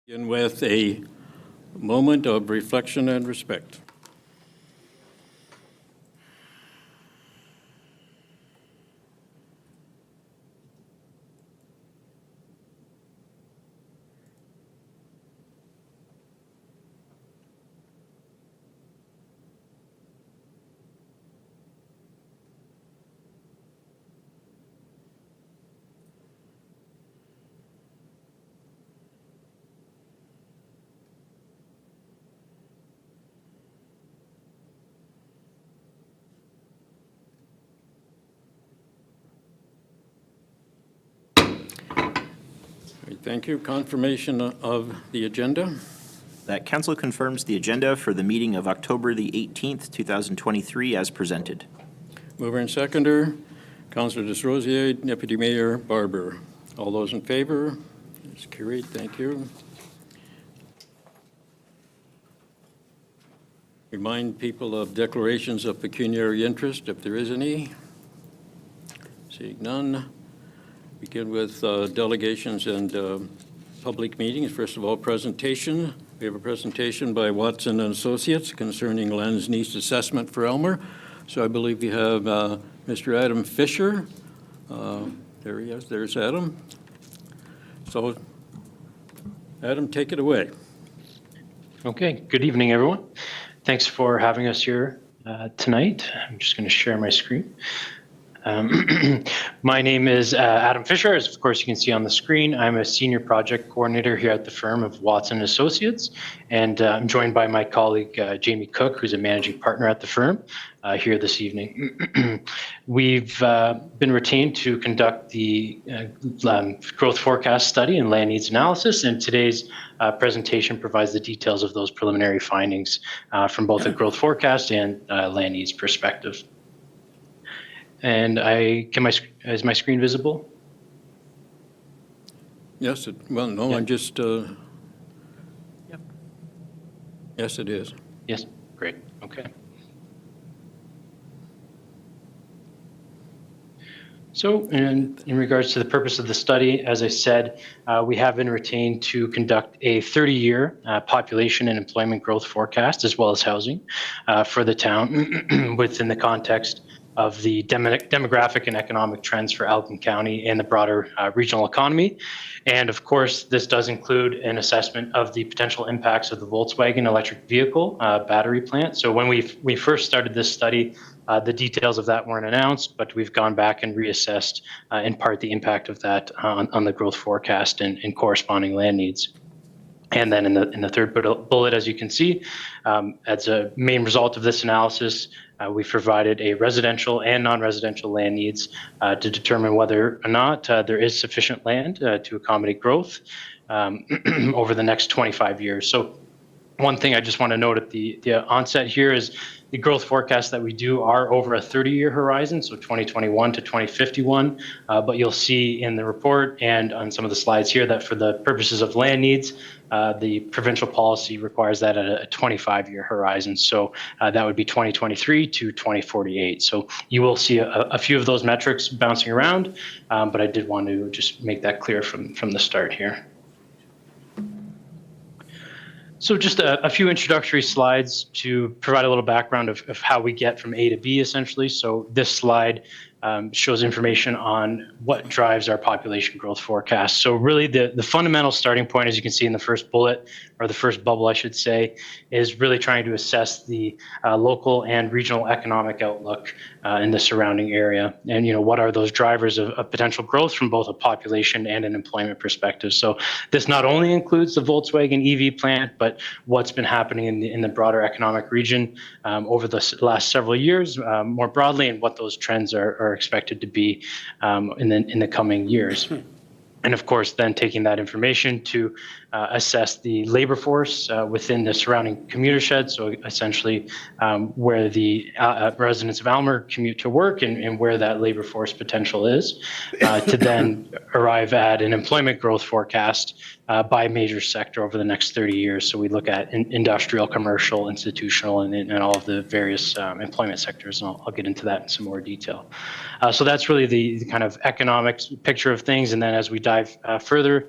Begin with a moment of reflection and respect. Thank you. Confirmation of the agenda. That council confirms the agenda for the meeting of October the 18th, 2023 as presented. Mover and seconder, Councillor Desrosiers, Deputy Mayor Barber. All those in favor? It's carried. Thank you. Remind people of declarations of pecuniary interest, if there is any. Seeing none. Begin with delegations and public meetings. First of all, presentation. We have a presentation by Watson and Associates concerning lands needs assessment for Elmer. So I believe you have Mr. Adam Fisher. There he is. There's Adam. So, Adam, take it away. Okay. Good evening, everyone. Thanks for having us here tonight. I'm just going to share my screen. My name is Adam Fisher, as of course you can see on the screen. I'm a senior project coordinator here at the firm of Watson Associates, and I'm joined by my colleague Jamie Cook, who's a managing partner at the firm here this evening. We've been retained to conduct the growth forecast study and land needs analysis, and today's presentation provides the details of those preliminary findings from both a growth forecast and land needs perspective. And is my screen visible? Yes, no, I'm just, Yep. yes, it is. Yes, great, okay. So in regards to the purpose of the study, as I said, we have been retained to conduct a 30-year population and employment growth forecast, as well as housing for the town within the context of the demographic and economic trends for Elgin County and the broader regional economy. And of course, this does include an assessment of the potential impacts of the Volkswagen electric vehicle battery plant. So when we first started this study, the details of that weren't announced, but we've gone back and reassessed in part the impact of that on the growth forecast and corresponding land needs. And then in the third bullet, as you can see, as a main result of this analysis, we've provided a residential and non-residential land needs to determine whether or not there is sufficient land to accommodate growth over the next 25 years. So one thing I just want to note at the onset here is the growth forecasts that we do are over a 30-year horizon, so 2021 to 2051. But you'll see in the report and on some of the slides here that for the purposes of land needs, the provincial policy requires that at a 25-year horizon. So that would be 2023 to 2048. So you will see a few of those metrics bouncing around, but I did want to just make that clear from the start here. So just a few introductory slides to provide a little background of how we get from A to B, essentially. So this slide shows information on what drives our population growth forecast. So really the fundamental starting point, as you can see in the first bullet, or the first bubble, I should say, is really trying to assess the local and regional economic outlook in the surrounding area. And, what are those drivers of potential growth from both a population and an employment perspective? So this not only includes the Volkswagen EV plant, but what's been happening in the broader economic region over the last several years more broadly, and what those trends are expected to be in the coming years. And of course, then taking that information to assess the labor force within the surrounding commuter shed, so essentially where the residents of Aylmer commute to work and where that labor force potential is, to then arrive at an employment growth forecast by major sector over the next 30 years. So we look at industrial, commercial, institutional, and all of the various employment sectors, and I'll get into that in some more detail. So that's really the kind of economic picture of things, and then as we dive further,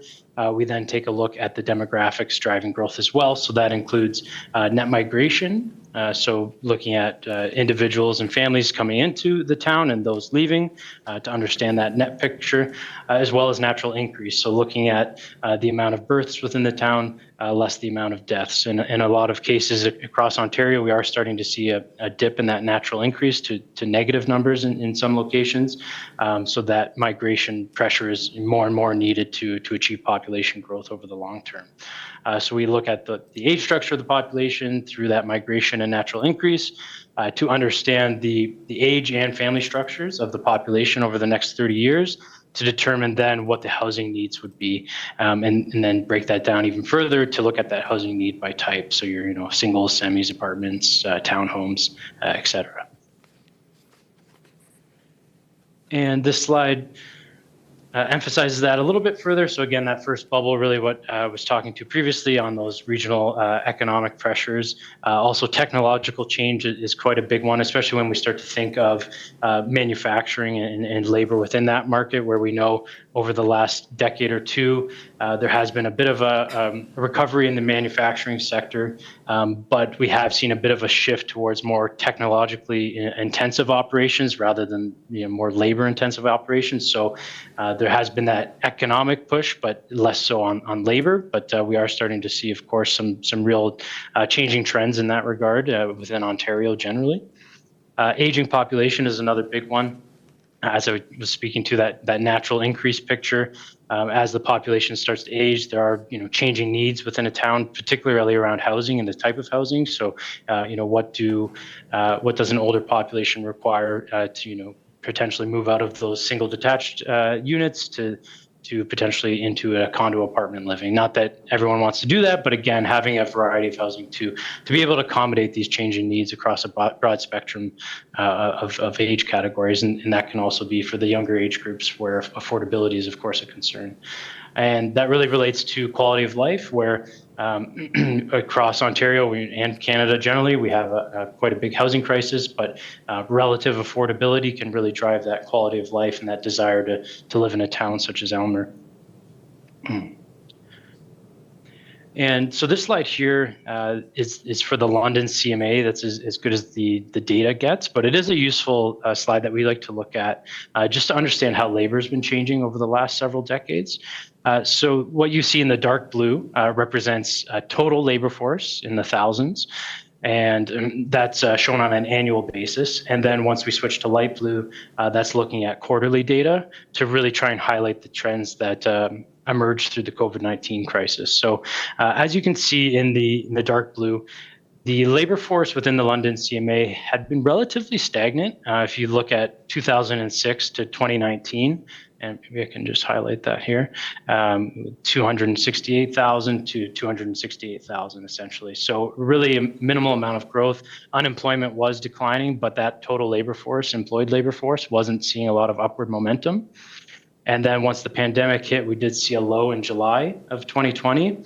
we then take a look at the demographics driving growth as well. So that includes net migration, so looking at individuals and families coming into the town and those leaving to understand that net picture, as well as natural increase. So looking at the amount of births within the town, less the amount of deaths. In a lot of cases across Ontario, we are starting to see a dip in that natural increase to negative numbers in some locations. So that migration pressure is more and more needed to achieve population growth over the long term. So we look at the age structure of the population through that migration and natural increase to understand the age and family structures of the population over the next 30 years to determine then what the housing needs would be, and then break that down even further to look at that housing need by type. So your singles, semis, apartments, townhomes, et cetera. And this slide emphasizes that a little bit further. So again, that first bubble, really what I was talking to previously on those regional economic pressures. Also, technological change is quite a big one, especially when we start to think of manufacturing and labor within that market, where we know over the last decade or two, there has been a bit of a recovery in the manufacturing sector, but we have seen a bit of a shift towards more technologically intensive operations rather than more labor-intensive operations. So there has been that economic push, but less so on labor. But we are starting to see, of course, some real changing trends in that regard within Ontario generally. Aging population is another big one. As I was speaking to that natural increase picture, as the population starts to age, there are changing needs within a town, particularly around housing and the type of housing. So, what does an older population require to potentially move out of those single detached units to potentially into a condo apartment living. Not that everyone wants to do that, but again, having a variety of housing to be able to accommodate these changing needs across a broad spectrum of age categories. And that can also be for the younger age groups where affordability is, of course, a concern. And that really relates to quality of life, where across Ontario and Canada generally, we have quite a big housing crisis, but relative affordability can really drive that quality of life and that desire to live in a town such as Aylmer. And so this slide here is for the London CMA. That's as good as the data gets, but it is a useful slide that we like to look at just to understand how labor has been changing over the last several decades. So what you see in the dark blue represents total labor force in the thousands, and that's shown on an annual basis. And then once we switch to light blue, that's looking at quarterly data to really try and highlight the trends that emerged through the COVID-19 crisis. So as you can see in the dark blue, the labor force within the London CMA had been relatively stagnant. If you look at 2006 to 2019, and maybe I can just highlight that here, 268,000 to 268,000 essentially. So really a minimal amount of growth. Unemployment was declining, but that total labor force, employed labor force, wasn't seeing a lot of upward momentum. And then once the pandemic hit, we did see a low in July of 2020.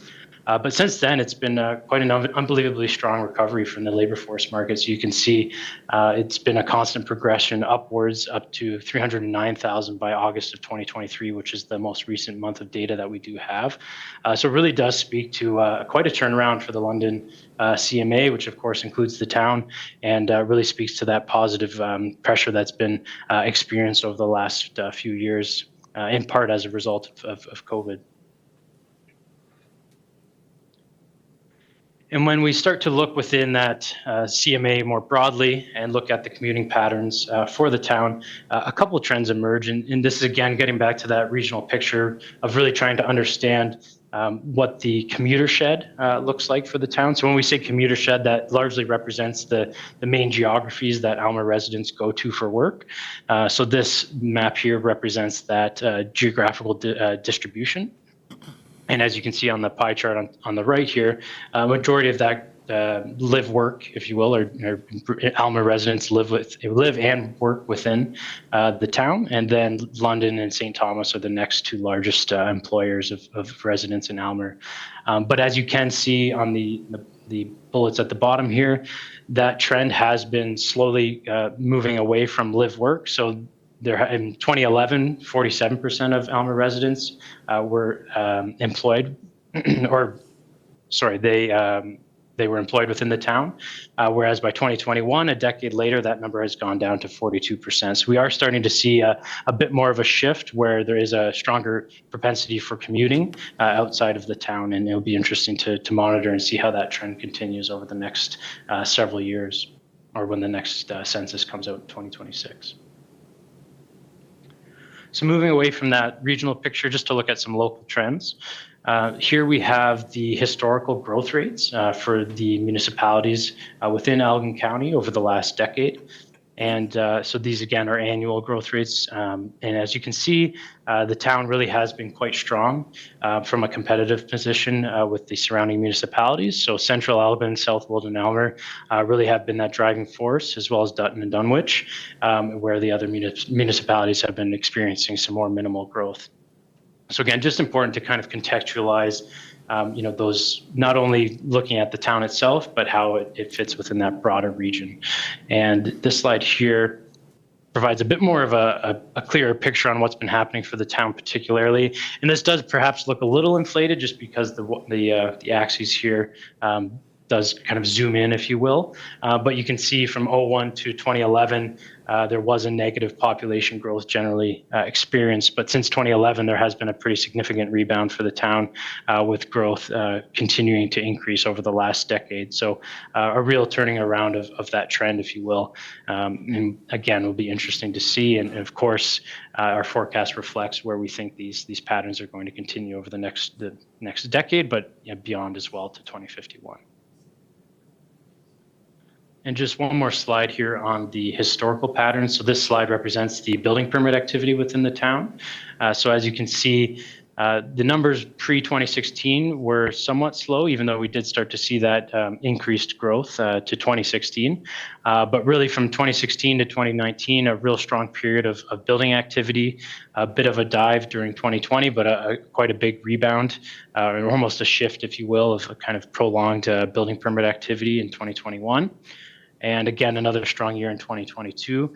But since then, it's been quite an unbelievably strong recovery from the labor force market. So you can see it's been a constant progression upwards up to 309,000 by August of 2023, which is the most recent month of data that we do have. So it really does speak to quite a turnaround for the London CMA, which of course includes the town, and really speaks to that positive pressure that's been experienced over the last few years, in part as a result of COVID. And when we start to look within that CMA more broadly and look at the commuting patterns for the town, a couple of trends emerge. And this is, again, getting back to that regional picture of really trying to understand what the commuter shed looks like for the town. So when we say commuter shed, that largely represents the main geographies that Aylmer residents go to for work. So this map here represents that geographical distribution. And as you can see on the pie chart on the right here, majority of that live work, if you will, or Aylmer residents live and work within the town. And then London and St. Thomas are the next two largest employers of residents in Aylmer. But as you can see on the bullets at the bottom here, that trend has been slowly moving away from live work. So in 2011, 47% of Alma residents were employed, or sorry, they were employed within the town, whereas by 2021, a decade later, that number has gone down to 42%. So we are starting to see a bit more of a shift where there is a stronger propensity for commuting outside of the town, and it'll be interesting to monitor and see how that trend continues over the next several years, or when the next census comes out in 2026. So moving away from that regional picture, just to look at some local trends. Here we have the historical growth rates for the municipalities within Elgin County over the last decade. And so these, again, are annual growth rates. And as you can see, the town really has been quite strong from a competitive position with the surrounding municipalities. So Central Elgin, South Wold, and Elmer really have been that driving force, as well as Dutton and Dunwich, where the other municipalities have been experiencing some more minimal growth. So again, just important to kind of contextualize, those, not only looking at the town itself, but how it fits within that broader region. And this slide here provides a bit more of a clearer picture on what's been happening for the town particularly. And this does perhaps look a little inflated just because the axis here does kind of zoom in, if you will. But you can see from 01 to 2011, there was a negative population growth generally experienced. But since 2011, there has been a pretty significant rebound for the town with growth continuing to increase over the last decade. So a real turning around of that trend, if you will. And again, will be interesting to see. And of course, our forecast reflects where we think these patterns are going to continue over the next decade, but beyond as well to 2051. And just one more slide here on the historical patterns. So this slide represents the building permit activity within the town. So as you can see, the numbers pre-2016 were somewhat slow, even though we did start to see that increased growth to 2016. But really from 2016 to 2019, a real strong period of building activity, a bit of a dive during 2020, but quite a big rebound, or almost a shift, if you will, of a kind of prolonged building permit activity in 2021. And again, another strong year in 2022.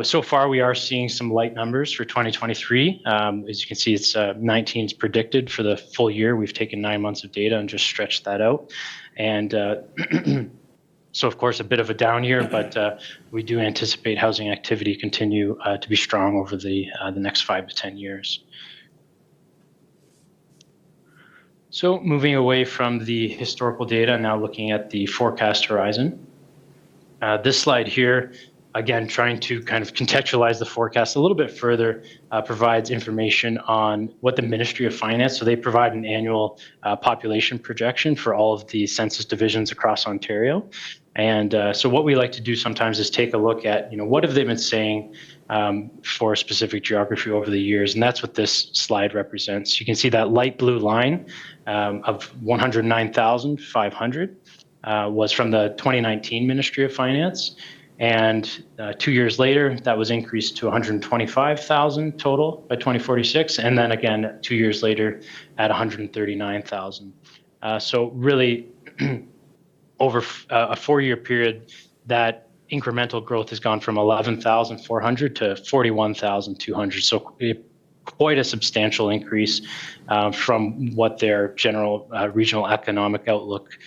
So far, we are seeing some light numbers for 2023. As you can see, it's 19 is predicted for the full year. We've taken 9 months of data and just stretched that out. And so, of course, a bit of a down year, but we do anticipate housing activity continue to be strong over the next 5 to 10 years. So moving away from the historical data, now looking at the forecast horizon. This slide here, again, trying to kind of contextualize the forecast a little bit further, provides information on what the Ministry of Finance, so they provide an annual population projection for all of the census divisions across Ontario. And so what we like to do sometimes is take a look at, what have they been saying for a specific geography over the years, and that's what this slide represents. You can see that light blue line of 109,500. Was from the 2019 Ministry of Finance. And 2 years later, that was increased to 125,000 total by 2046. And then again, 2 years later at 139,000. So really over a 4-year period, that incremental growth has gone from 11,400 to 41,200. So quite a substantial increase from what their general regional economic outlook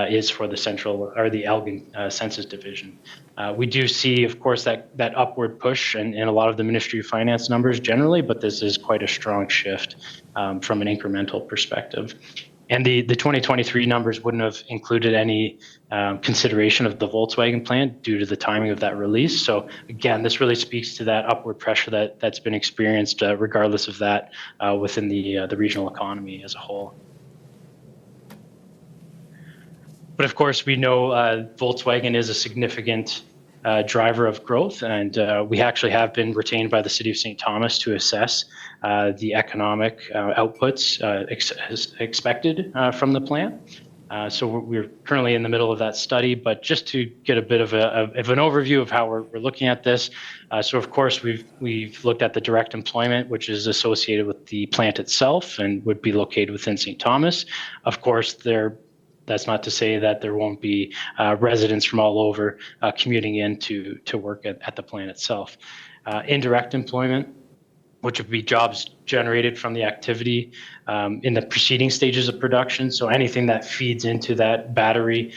is for the central or the Elgin Census Division. We do see, of course, that upward push in a lot of the Ministry of Finance numbers generally, but this is quite a strong shift from an incremental perspective. And the 2023 numbers wouldn't have included any consideration of the Volkswagen plant due to the timing of that release. So again, this really speaks to that upward pressure that's been experienced regardless of that within the regional economy as a whole. But of course, we know Volkswagen is a significant driver of growth, and we actually have been retained by the City of St. Thomas to assess the economic outputs expected from the plant. So we're currently in the middle of that study, but just to get a bit of an overview of how we're looking at this. So of course, we've looked at the direct employment, which is associated with the plant itself and would be located within St. Thomas. Of course, that's not to say that there won't be residents from all over commuting in to work at the plant itself. indirect employment, which would be jobs generated from the activity in the preceding stages of production. So anything that feeds into that battery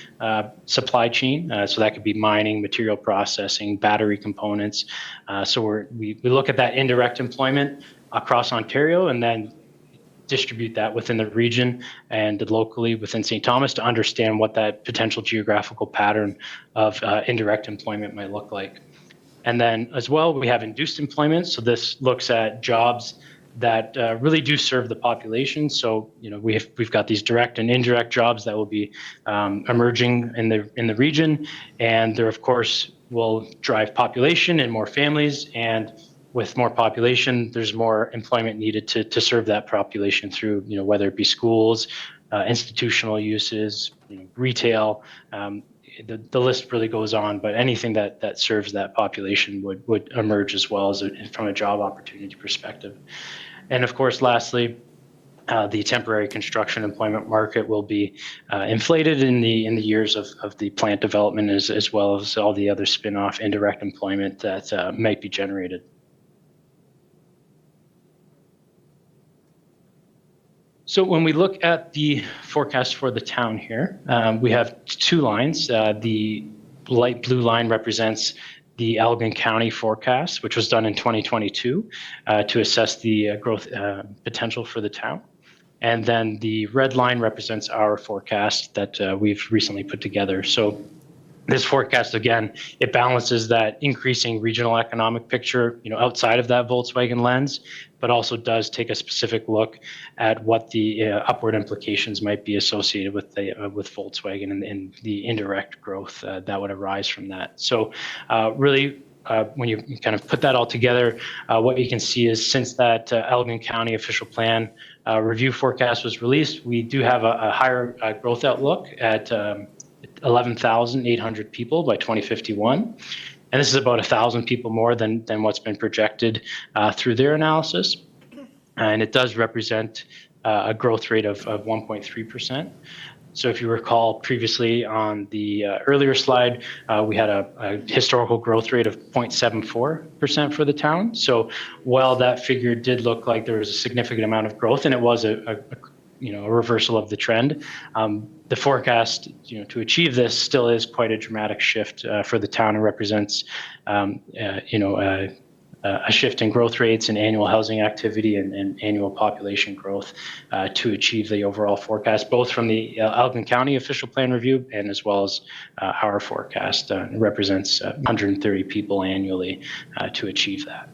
supply chain. So that could be mining, material processing, battery components. So we look at that indirect employment across Ontario and then distribute that within the region and locally within St. Thomas to understand what that potential geographical pattern of indirect employment might look like. And then as well, we have induced employment. So this looks at jobs that really do serve the population. So, we've got these direct and indirect jobs that will be emerging in the region, and there, of course, will drive population and more families. And with more population, there's more employment needed to serve that population through, whether it be schools, institutional uses, retail. The list really goes on, but anything that serves that population would emerge as well as from a job opportunity perspective. And of course, lastly, the temporary construction employment market will be inflated in the years of the plant development as well as all the other spin-off indirect employment that might be generated. So when we look at the forecast for the town here, we have two lines. The light blue line represents the Elgin County forecast, which was done in 2022 to assess the growth potential for the town. And then the red line represents our forecast that we've recently put together. So this forecast, again, it balances that increasing regional economic picture, outside of that Volkswagen lens, but also does take a specific look at what the upward implications might be associated with Volkswagen and the indirect growth that would arise from that. So really, when you kind of put that all together, what you can see is since that Elgin County official plan review forecast was released, we do have a higher growth outlook at 11,800 people by 2051. And this is about 1,000 people more than what's been projected through their analysis. And it does represent a growth rate of 1.3%. So if you recall previously on the earlier slide, we had a historical growth rate of 0.74% for the town. So while that figure did look like there was a significant amount of growth, and it was a reversal of the trend, the forecast, to achieve this still is quite a dramatic shift for the town and represents, a shift in growth rates and annual housing activity and annual population growth to achieve the overall forecast, both from the Elgin County official plan review and as well as our forecast. It represents 130 people annually to achieve that.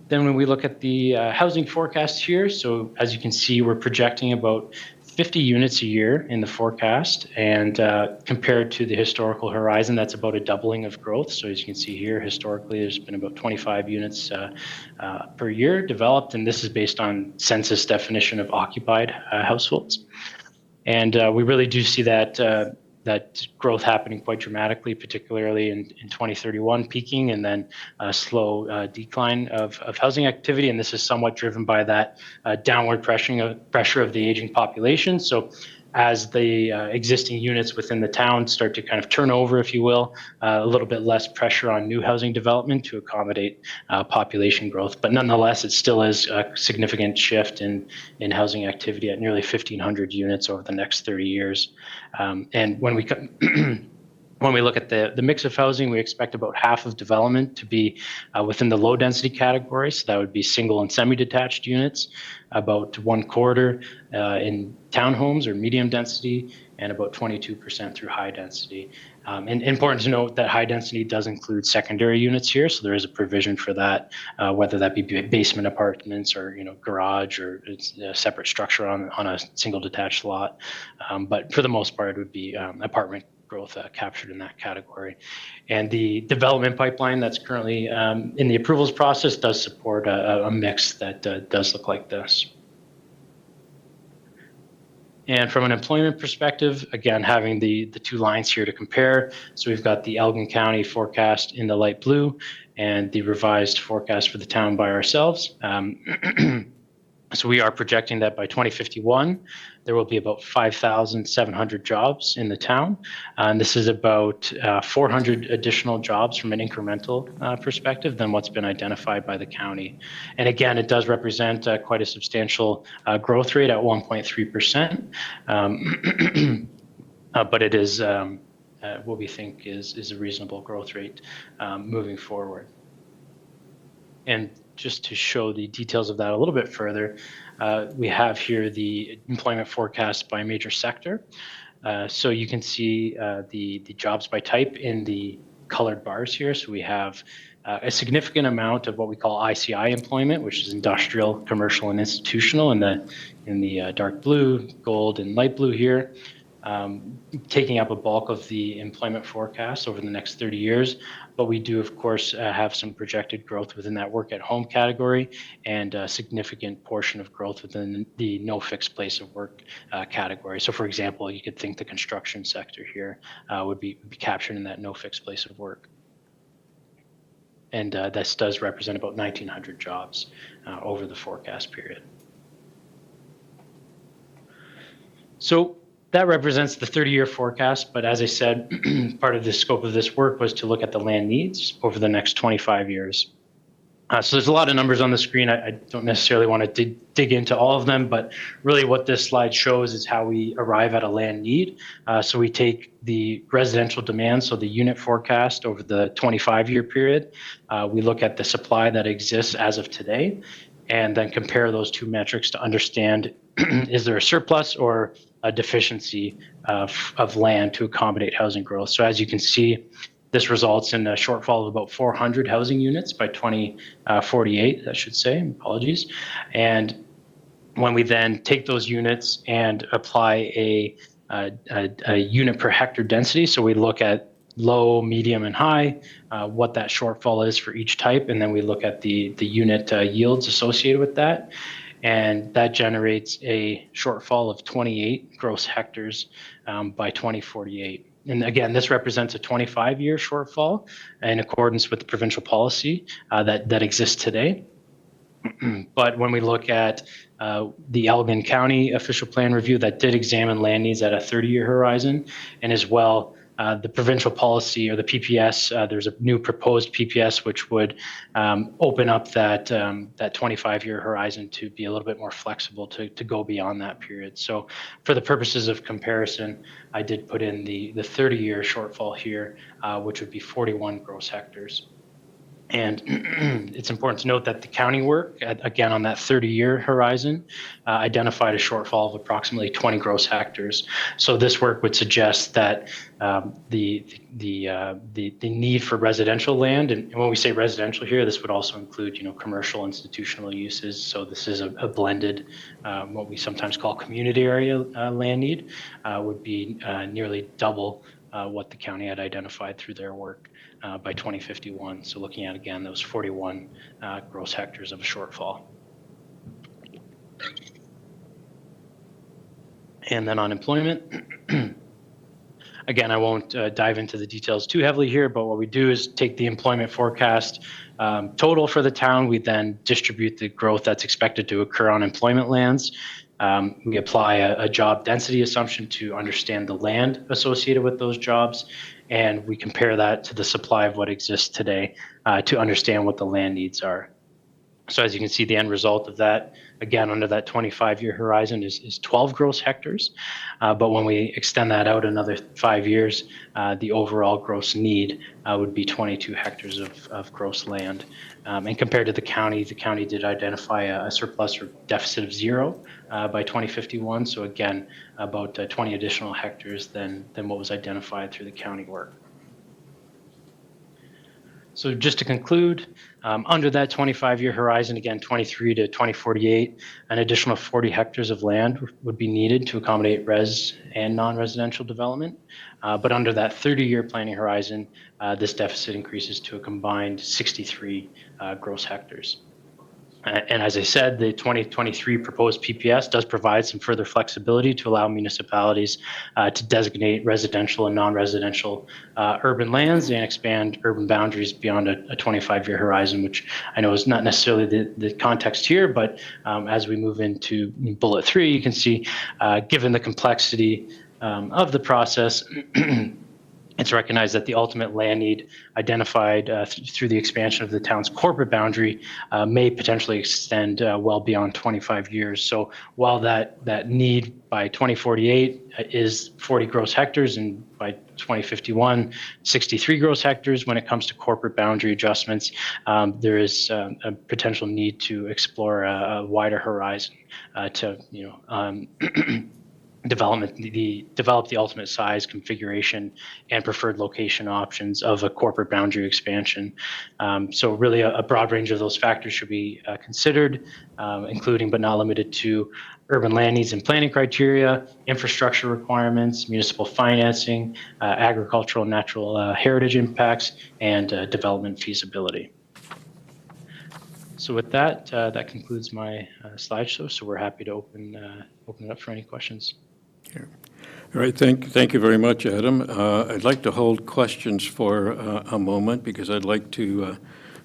Then when we look at the housing forecast here, so as you can see, we're projecting about 50 units a year in the forecast, and compared to the historical horizon, that's about a doubling of growth. So as you can see here, historically, there's been about 25 units per year developed, and this is based on census definition of occupied households. And we really do see that growth happening quite dramatically, particularly in 2031, peaking, and then a slow decline of housing activity. And this is somewhat driven by that downward pressure of the aging population. So as the existing units within the town start to kind of turn over, if you will, a little bit less pressure on new housing development to accommodate population growth. But nonetheless, it still is a significant shift in housing activity at nearly 1,500 units over the next 30 years. And when we look at the mix of housing, we expect about half of development to be within the low density category. So that would be single and semi-detached units, about 1/4 in townhomes or medium density, and about 22% through high density. And important to note that high density does include secondary units here. So there is a provision for that, whether that be basement apartments or, garage, or it's a separate structure on a single detached lot. But for the most part, it would be apartment growth captured in that category. And the development pipeline that's currently in the approvals process does support a mix that does look like this. And from an employment perspective, again, having the two lines here to compare. So we've got the Elgin County forecast in the light blue and the revised forecast for the town by ourselves. So we are projecting that by 2051, there will be about 5,700 jobs in the town. And this is about 400 additional jobs from an incremental perspective than what's been identified by the county. And again, it does represent quite a substantial growth rate at 1.3%. But it is what we think is a reasonable growth rate moving forward. And just to show the details of that a little bit further, we have here the employment forecast by major sector. So you can see the jobs by type in the colored bars here. So we have a significant amount of what we call ICI employment, which is industrial, commercial, and institutional in the dark blue, gold, and light blue here. Taking up a bulk of the employment forecast over the next 30 years. But we do, of course, have some projected growth within that work at home category and a significant portion of growth within the no fixed place of work category. So for example, you could think the construction sector here would be captured in that no fixed place of work. And this does represent about 1,900 jobs over the forecast period. So that represents the 30-year forecast, but as I said, part of the scope of this work was to look at the land needs over the next 25 years. So there's a lot of numbers on the screen. I don't necessarily want to dig into all of them, but really what this slide shows is how we arrive at a land need. So we take the residential demand, so the unit forecast over the 25-year period. We look at the supply that exists as of today, and then compare those two metrics to understand is there a surplus or a deficiency of land to accommodate housing growth. So as you can see, this results in a shortfall of about 400 housing units by 2048, I should say, apologies. And when we then take those units and apply a unit per hectare density, so we look at low, medium, and high, what that shortfall is for each type, and then we look at the unit yields associated with that. And that generates a shortfall of 28 gross hectares by 2048. And again, this represents a 25-year shortfall in accordance with the provincial policy that exists today. But when we look at the Elgin County official plan review that did examine land needs at a 30-year horizon, and as well the provincial policy or the PPS, there's a new proposed PPS which would open up that 25-year horizon to be a little bit more flexible to go beyond that period. So for the purposes of comparison, I did put in the 30-year shortfall here, which would be 41 gross hectares. And it's important to note that the county work, again, on that 30-year horizon, identified a shortfall of approximately 20 gross hectares. So this work would suggest that the need for residential land, and when we say residential here, this would also include, commercial, institutional uses. So this is a blended, what we sometimes call community area land need, would be nearly double what the county had identified through their work by 2051. So looking at, again, those 41 gross hectares of a shortfall. And then on employment, again, I won't dive into the details too heavily here, but what we do is take the employment forecast total for the town. We then distribute the growth that's expected to occur on employment lands. We apply a job density assumption to understand the land associated with those jobs, and we compare that to the supply of what exists today to understand what the land needs are. So as you can see, the end result of that, again, under that 25-year horizon is 12 gross hectares. But when we extend that out another 5 years, the overall gross need would be 22 hectares of gross land. And compared to the county did identify a surplus or deficit of 0 by 2051. So again, about 20 additional hectares than what was identified through the county work. So just to conclude, under that 25-year horizon, again, 23 to 2048, an additional 40 hectares of land would be needed to accommodate res and non-residential development. But under that 30-year planning horizon, this deficit increases to a combined 63 gross hectares. And as I said, the 2023 proposed PPS does provide some further flexibility to allow municipalities to designate residential and non-residential urban lands and expand urban boundaries beyond a 25-year horizon, which I know is not necessarily the context here, but as we move into bullet 3, you can see, given the complexity of the process, it's recognized that the ultimate land need identified through the expansion of the town's corporate boundary may potentially extend well beyond 25 years. So while that need by 2048 is 40 gross hectares, and by 2051, 63 gross hectares, when it comes to corporate boundary adjustments, there is a potential need to explore a wider horizon to, develop the ultimate size, configuration, and preferred location options of a corporate boundary expansion. So really a broad range of those factors should be considered, including but not limited to urban land needs and planning criteria, infrastructure requirements, municipal financing, agricultural and natural heritage impacts, and development feasibility. So with that, that concludes my slideshow. So we're happy to open it up for any questions. All right, thank you very much, Adam. I'd like to hold questions for a moment because I'd like to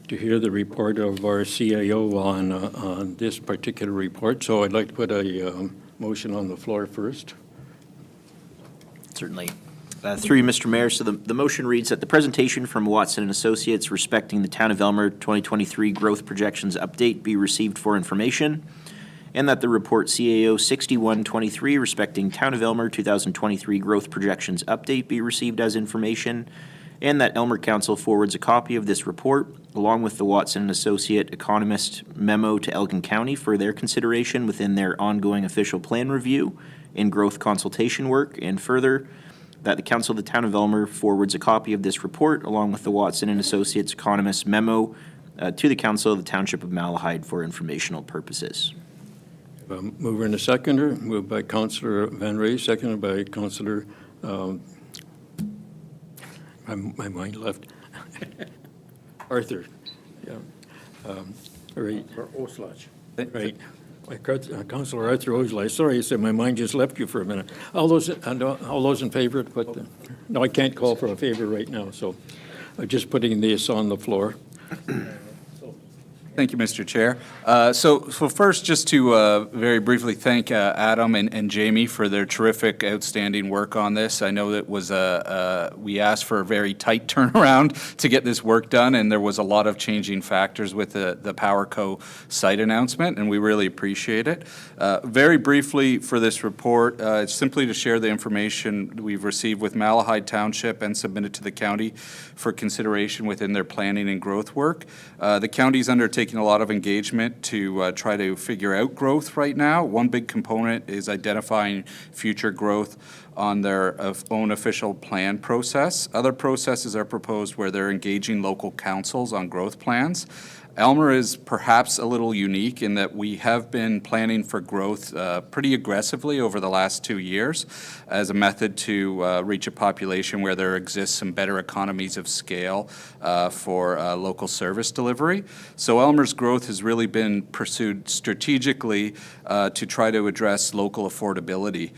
hear the report of our CAO on this particular report. So I'd like to put a motion on the floor first. Certainly. Through you, Mr. Mayor, so the motion reads that the presentation from Watson & Associates respecting the Town of Aylmer 2023 growth projections update be received for information, and that the report CAO 6123 respecting Town of Aylmer 2023 growth projections update be received as information, and that Aylmer Council forwards a copy of this report along with the Watson & Associate economist memo to Elgin County for their consideration within their ongoing official plan review and growth consultation work, and further, that the Council of the Town of Aylmer forwards a copy of this report along with the Watson & Associates economist memo to the Council of the Township of Malahide for informational purposes. Mover and a seconder, moved by Councillor Van Raes, seconded by Councillor, my mind left, Arthur. Yeah. Right. Or Oslach. Right. Councillor Arthur Osley. Sorry, I said my mind just left you for a minute. All those in favor? No, I can't call for a favor right now, so I'm just putting this on the floor. Thank you, Mr. Chair. So first, just to very briefly thank Adam and Jamie for their terrific, outstanding work on this. I know that was we asked for a very tight turnaround to get this work done, and there was a lot of changing factors with the PowerCo site announcement, and we really appreciate it. Very briefly for this report, it's simply to share the information we've received with Malahide Township and submitted to the county for consideration within their planning and growth work. The county's undertaking a lot of engagement to try to figure out growth right now. One big component is identifying future growth on their own official plan process. Other processes are proposed where they're engaging local councils on growth plans. Aylmer is perhaps a little unique in that we have been planning for growth pretty aggressively over the last 2 years as a method to reach a population where there exists some better economies of scale for local service delivery. So Aylmer's growth has really been pursued strategically to try to address local affordability.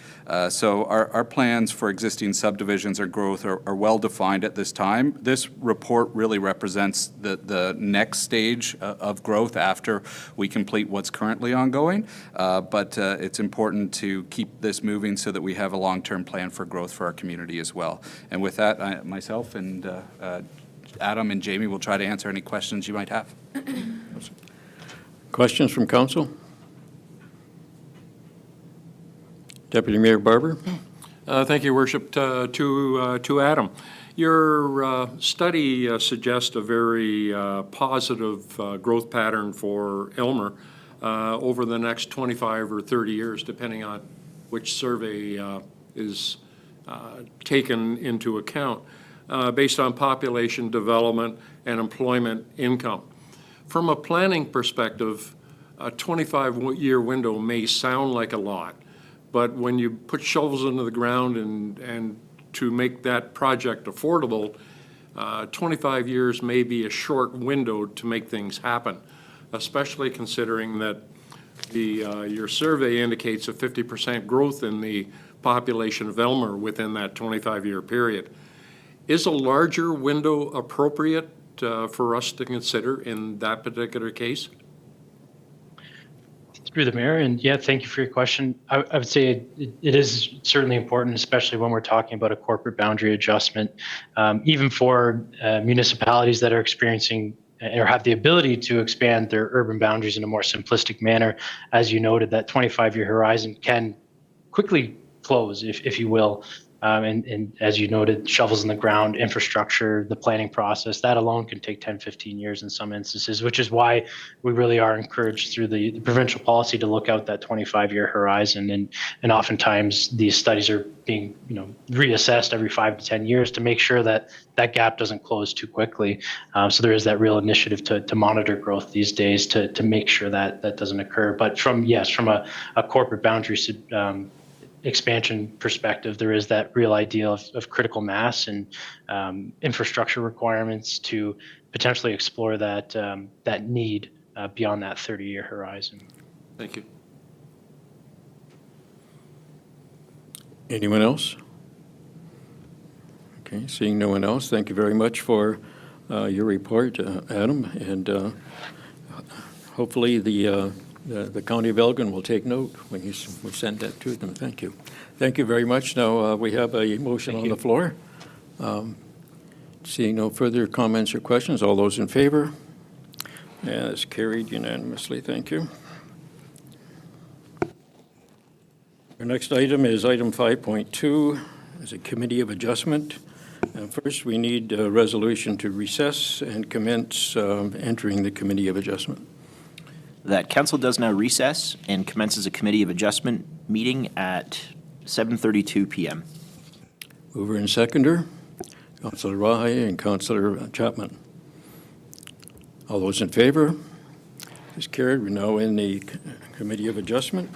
So our plans for existing subdivisions or growth are well defined at this time. This report really represents the next stage of growth after we complete what's currently ongoing, but it's important to keep this moving so that we have a long-term plan for growth for our community as well. And with that, myself and Adam and Jamie will try to answer any questions you might have. Questions from council? Deputy Mayor Barber? Thank you, Your Worship. To Adam, your study suggests a very positive growth pattern for Aylmer over the next 25 or 30 years, depending on which survey is taken into account, based on population development and employment income. From a planning perspective, a 25-year window may sound like a lot, but when you put shovels into the ground and to make that project affordable, 25 years may be a short window to make things happen. especially considering that your survey indicates a 50% growth in the population of Elmer within that 25-year period. Is a larger window appropriate for us to consider in that particular case? Through the mayor, and yeah, thank you for your question. I would say it is certainly important, especially when we're talking about a corporate boundary adjustment, even for municipalities that are experiencing or have the ability to expand their urban boundaries in a more simplistic manner. As you noted, that 25-year horizon can quickly close, if you will. And as you noted, shovels in the ground, infrastructure, the planning process, that alone can take 10, 15 years in some instances, which is why we really are encouraged through the provincial policy to look out that 25-year horizon. And oftentimes these studies are being reassessed every 5 to 10 years to make sure that that gap doesn't close too quickly. So there is that real initiative to monitor growth these days to make sure that that doesn't occur. But from a corporate boundary expansion perspective, there is that real idea of critical mass and infrastructure requirements to potentially explore that need beyond that 30-year horizon. Thank you. Anyone else? Okay, seeing no one else, thank you very much for your report, Adam, and hopefully the County of Elgin will take note when we send that to them. Thank you. Thank you very much. Now, we have a motion on the floor. Seeing no further comments or questions, all those in favor? Yeah, it's carried unanimously. Thank you. Our next item is item 5.2, is a committee of adjustment. First, we need a resolution to recess and commence entering the committee of adjustment. That council does now recess and commences a committee of adjustment meeting at 7:32 p.m. Mover and seconder, Councillor Rahay and Councillor Chapman. All those in favor? Is carried. We're now in the committee of adjustment.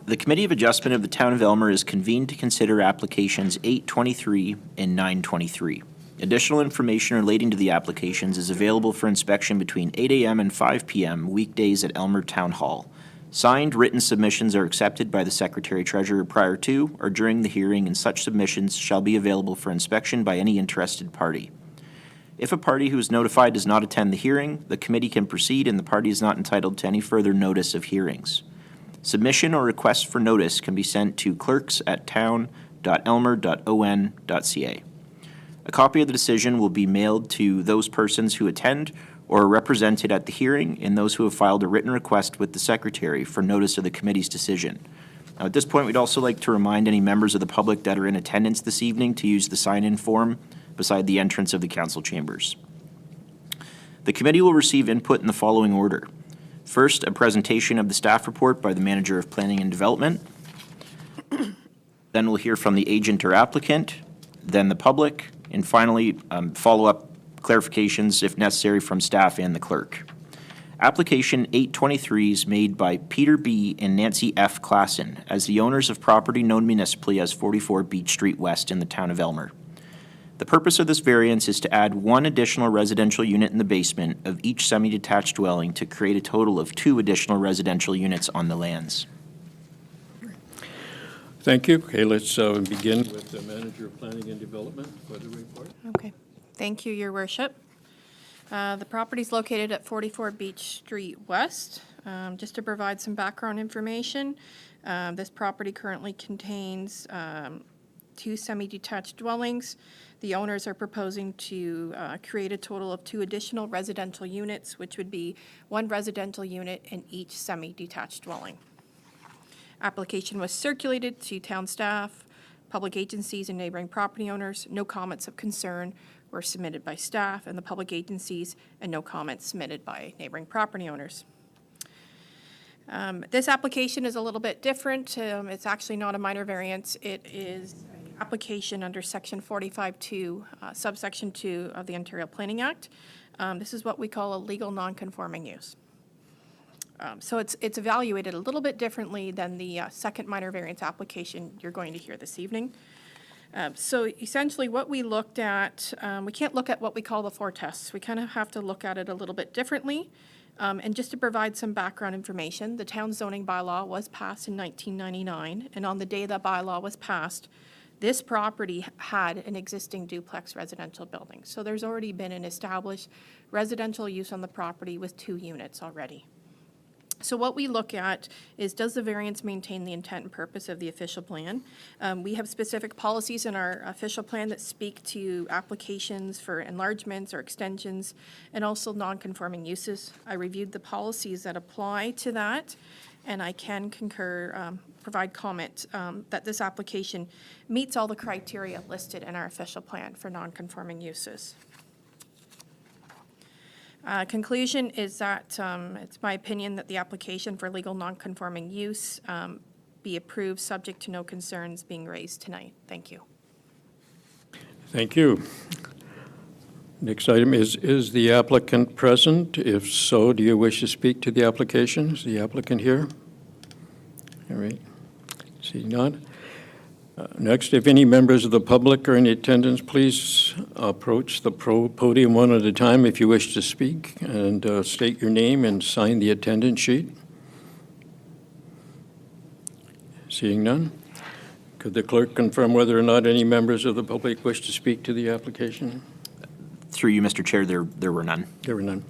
The Committee of Adjustment of the Town of Elmer is convened to consider applications 823 and 923. Additional information relating to the applications is available for inspection between 8 a.m. and 5 p.m. weekdays at Elmer Town Hall. Signed written submissions are accepted by the Secretary-Treasurer prior to or during the hearing, and such submissions shall be available for inspection by any interested party. If a party who is notified does not attend the hearing, the committee can proceed and the party is not entitled to any further notice of hearings. Submission or request for notice can be sent to clerks@town.elmer.on.ca. A copy of the decision will be mailed to those persons who attend or are represented at the hearing and those who have filed a written request with the Secretary for notice of the committee's decision. Now, at this point, we'd also like to remind any members of the public that are in attendance this evening to use the sign-in form beside the entrance of the council chambers. The committee will receive input in the following order. First, a presentation of the staff report by the Manager of Planning and Development. Then we'll hear from the agent or applicant, then the public, and finally, follow-up clarifications, if necessary, from staff and the clerk. Application 823 is made by Peter B. and Nancy F. Klassen as the owners of property known municipally as 44 Beach Street West in the town of Elmer. The purpose of this variance is to add one additional residential unit in the basement of each semi-detached dwelling to create a total of 2 additional residential units on the lands. Thank you. Okay, let's begin with the Manager of Planning and Development for the report. Okay, thank you, Your Worship. The property is located at 44 Beach Street West. Just to provide some background information, this property currently contains 2 semi-detached dwellings. The owners are proposing to create a total of 2 additional residential units, which would be 1 residential unit in each semi-detached dwelling. Application was circulated to town staff, public agencies, and neighboring property owners. No comments of concern were submitted by staff and the public agencies, and no comments submitted by neighboring property owners. This application is a little bit different. It's actually not a minor variance. It is an application under Section 45(2), subsection 2 of the Ontario Planning Act. This is what we call a legal non-conforming use. So it's evaluated a little bit differently than the second minor variance application you're going to hear this evening. So essentially, what we looked at, we can't look at what we call the four tests. We kind of have to look at it a little bit differently. And just to provide some background information, the town zoning bylaw was passed in 1999, and on the day that bylaw was passed, this property had an existing duplex residential building. So there's already been an established residential use on the property with 2 units already. So what we look at is, does the variance maintain the intent and purpose of the official plan? We have specific policies in our official plan that speak to applications for enlargements or extensions and also non-conforming uses. I reviewed the policies that apply to that, and I can concur, provide comment that this application meets all the criteria listed in our official plan for non-conforming uses. Conclusion is that it's my opinion that the application for legal non-conforming use be approved, subject to no concerns being raised tonight. Thank you. Thank you. Next item is the applicant present? If so, do you wish to speak to the application? Is the applicant here? All right. Seeing none. Next, if any members of the public are in attendance, please approach the podium one at a time if you wish to speak, and state your name and sign the attendance sheet. Seeing none. Could the clerk confirm whether or not any members of the public wish to speak to the application? Through you, Mr. Chair, there were none. There were none.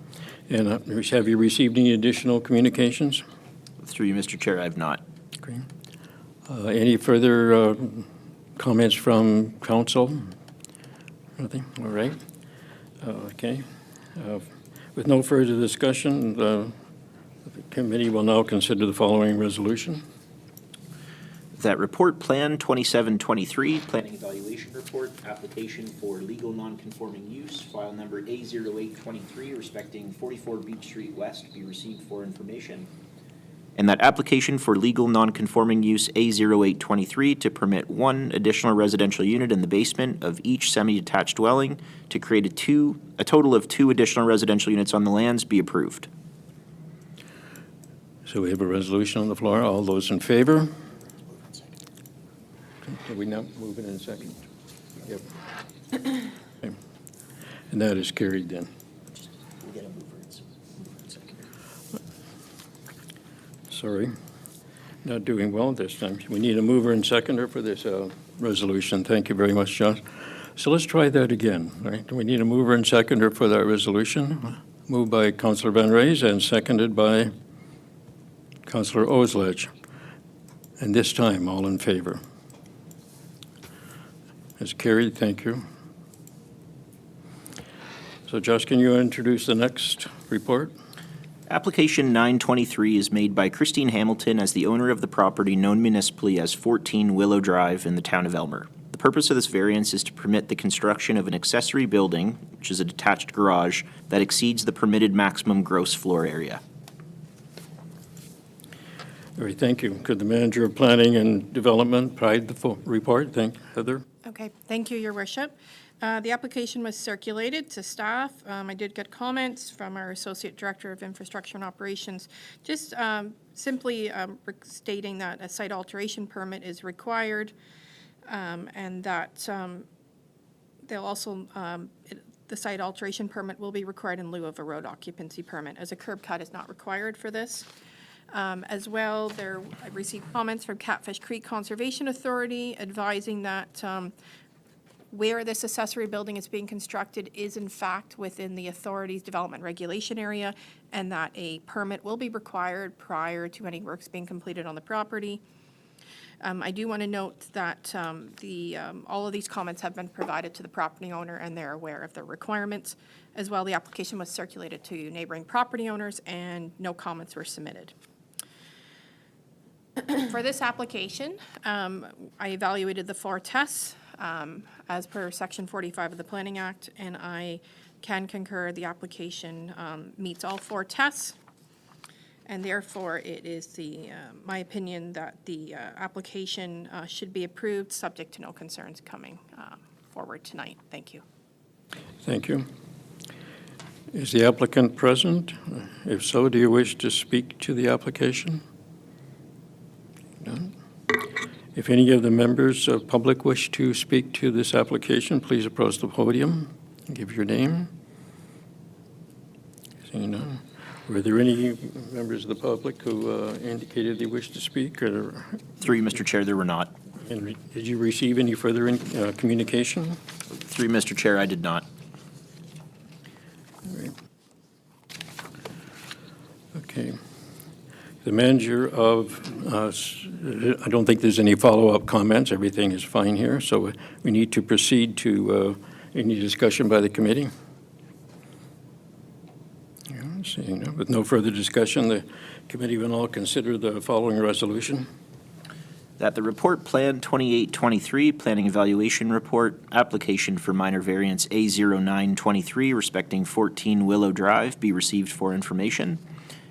And have you received any additional communications? Through you, Mr. Chair, I have not. Okay. Any further comments from council? Nothing? All right. Okay. With no further discussion, the committee will now consider the following resolution. That report Plan 2723, Planning Evaluation Report, application for legal non-conforming use, file number A0823, respecting 44 Beach Street West, be received for information. And that application for legal non-conforming use A0823 to permit 1 additional residential unit in the basement of each semi-detached dwelling to create a total of 2 additional residential units on the lands be approved. So we have a resolution on the floor. All those in favor? Did we not move it in a second? Yep. Okay. And that is carried then. Sorry, not doing well this time. We need a mover and seconder for this resolution. Thank you very much, Josh. So let's try that again, right? We need a mover and seconder for that resolution. Moved by Councillor Van Raes and seconded by Councillor Oslege. And this time, all in favor. It's carried, thank you. So Josh, can you introduce the next report? Application 923 is made by Christine Hamilton as the owner of the property known municipally as 14 Willow Drive in the town of Elmer. The purpose of this variance is to permit the construction of an accessory building, which is a detached garage, that exceeds the permitted maximum gross floor area. All right, thank you. Could the manager of planning and development provide the full report? Thank Heather. Okay, thank you, Your Worship. The application was circulated to staff. I did get comments from our Associate Director of Infrastructure and Operations, just simply stating that a site alteration permit is required, and that they'll also, the site alteration permit will be required in lieu of a road occupancy permit, as a curb cut is not required for this. As well, I received comments from Catfish Creek Conservation Authority advising that where this accessory building is being constructed is in fact within the authority's development regulation area, and that a permit will be required prior to any works being completed on the property. I do want to note that all of these comments have been provided to the property owner, and they're aware of the requirements. As well, the application was circulated to neighboring property owners, and no comments were submitted. For this application, I evaluated the 4 tests as per Section 45 of the Planning Act, and I can concur the application meets all 4 tests, and therefore it is my opinion that the application should be approved, subject to no concerns coming forward tonight. Thank you. Thank you. Is the applicant present? If so, do you wish to speak to the application? None? If any of the members of public wish to speak to this application, please approach the podium and give your name. Seeing none. Were there any members of the public who indicated they wish to speak? Or, Through you, Mr. Chair, there were not. and did you receive any further communication? Through you, Mr. Chair, I did not. Okay. The manager of, I don't think there's any follow-up comments. Everything is fine here. So we need to proceed to any discussion by the committee. Yeah, seeing none. With no further discussion, the committee will now consider the following resolution. That the report Plan 2823, Planning Evaluation Report, application for minor variance A0923 respecting 14 Willow Drive be received for information,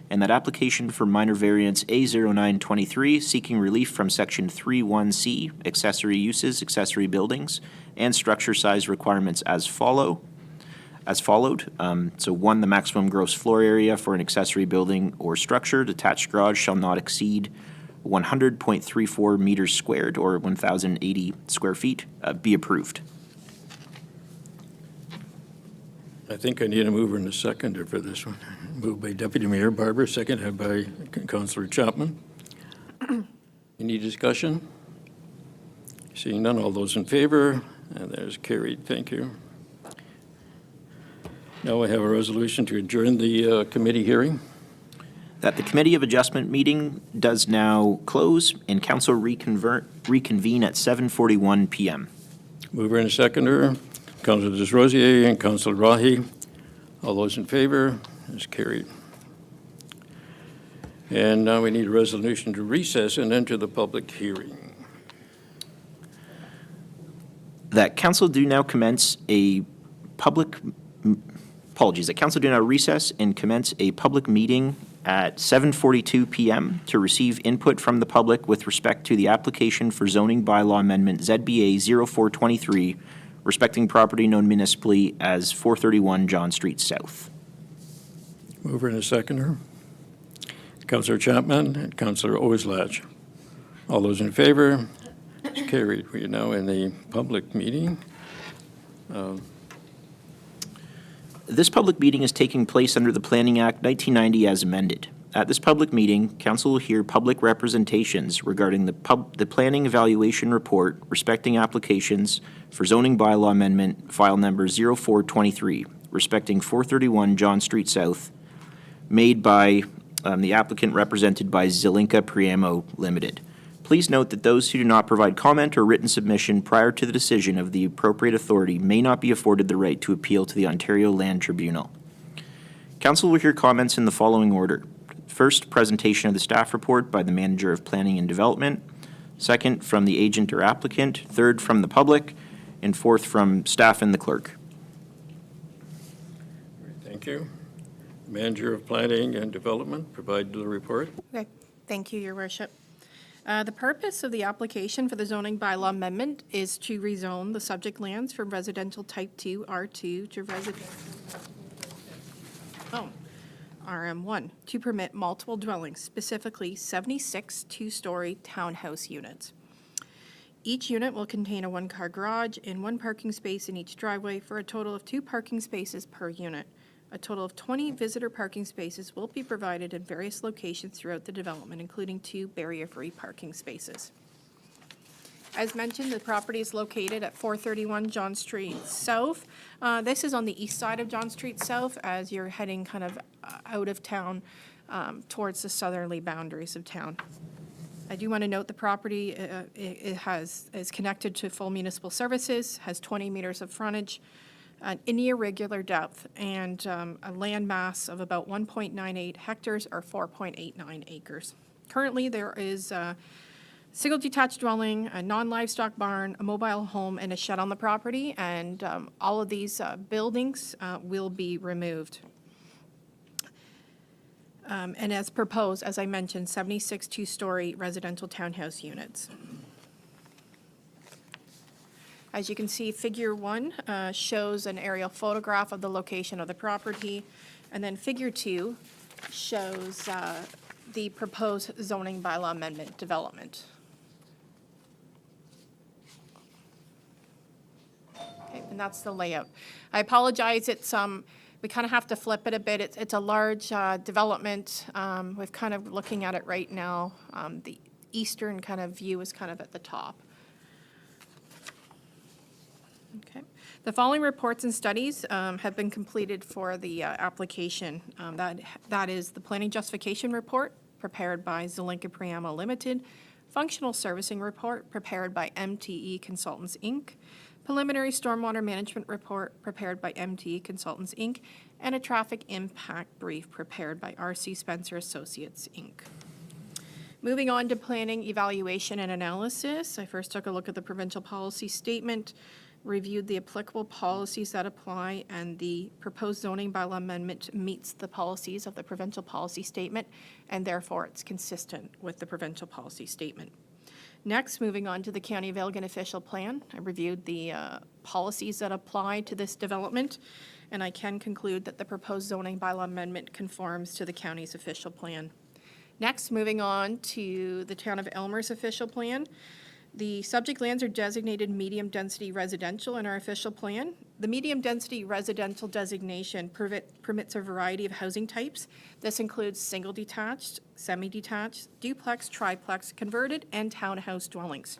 and that application for minor variance A0923 seeking relief from Section 31C, accessory uses, accessory buildings, and structure size requirements as followed. So 1, the maximum gross floor area for an accessory building or structure, detached garage shall not exceed 100.34 meters squared, or 1,080 square feet, be approved. I think I need a mover and a seconder for this one. Moved by Deputy Mayor Barber, seconded by Councillor Chapman. Any discussion? Seeing none, all those in favor? And there's carried. Thank you. Now I have a resolution to adjourn the committee hearing. That the Committee of Adjustment meeting does now close and council reconvene at 7:41 PM. Mover and seconder, Councillor Desrosiers and Councillor Rahi. All those in favor is carried. And now we need a resolution to recess and enter the public hearing. That council do now commence a public, that council do now recess and commence a public meeting at 7:42 PM to receive input from the public with respect to the application for zoning bylaw amendment ZBA 0423, respecting property known municipally as 431 John Street South. Mover and a seconder, Councillor Chapman and Councillor Oslach. All those in favor is carried. We are now in the public meeting. This public meeting is taking place under the Planning Act 1990 as amended. At this public meeting, council will hear public representations regarding the planning evaluation report respecting applications for zoning bylaw amendment file number 0423 respecting 431 John Street South, made by the applicant represented by Zelinka Priamo Limited. Please note that those who do not provide comment or written submission prior to the decision of the appropriate authority may not be afforded the right to appeal to the Ontario Land Tribunal. Council will hear comments in the following order. First, presentation of the staff report by the Manager of Planning and Development. Second, from the agent or applicant. Third, from the public. And fourth, from staff and the clerk. Thank you. Manager of Planning and Development, provide the report. Okay, thank you, Your Worship. The purpose of the application for the zoning bylaw amendment is to rezone the subject lands from residential type 2 R2 to residential RM1 to permit multiple dwellings, specifically 76 two-story townhouse units. Each unit will contain a one-car garage and one parking space in each driveway for a total of 2 parking spaces per unit. A total of 20 visitor parking spaces will be provided in various locations throughout the development, including 2 barrier-free parking spaces. As mentioned, the property is located at 431 John Street South. This is on the east side of John Street South as you're heading kind of out of town towards the southerly boundaries of town. I do want to note the property is connected to full municipal services, has 20 meters of frontage, an irregular depth, and a land mass of about 1.98 hectares or 4.89 acres. Currently, there is a single detached dwelling, a non-livestock barn, a mobile home, and a shed on the property, and all of these buildings will be removed. And as proposed, as I mentioned, 76 two-story residential townhouse units. As you can see, Figure 1 shows an aerial photograph of the location of the property, and then Figure 2 shows the proposed zoning bylaw amendment development. Okay, and that's the layout. I apologize, it's, we kind of have to flip it a bit. It's a large development. We're kind of looking at it right now. The eastern kind of view is kind of at the top. Okay. The following reports and studies have been completed for the application. That is the Planning Justification Report, prepared by Zelenka Priamo Limited, Functional Servicing Report, prepared by MTE Consultants, Inc., Preliminary Stormwater Management Report, prepared by MTE Consultants, Inc., and a Traffic Impact Brief, prepared by R.C. Spencer Associates, Inc. Moving on to planning, evaluation, and analysis, I first took a look at the provincial policy statement, reviewed the applicable policies that apply, and the proposed zoning bylaw amendment meets the policies of the provincial policy statement, and therefore it's consistent with the provincial policy statement. Next, moving on to the County of Elgin official plan, I reviewed the policies that apply to this development, and I can conclude that the proposed zoning bylaw amendment conforms to the county's official plan. Next, moving on to the Town of Elmer's official plan. The subject lands are designated medium-density residential in our official plan. The medium-density residential designation permits a variety of housing types. This includes single-detached, semi-detached, duplex, triplex, converted, and townhouse dwellings,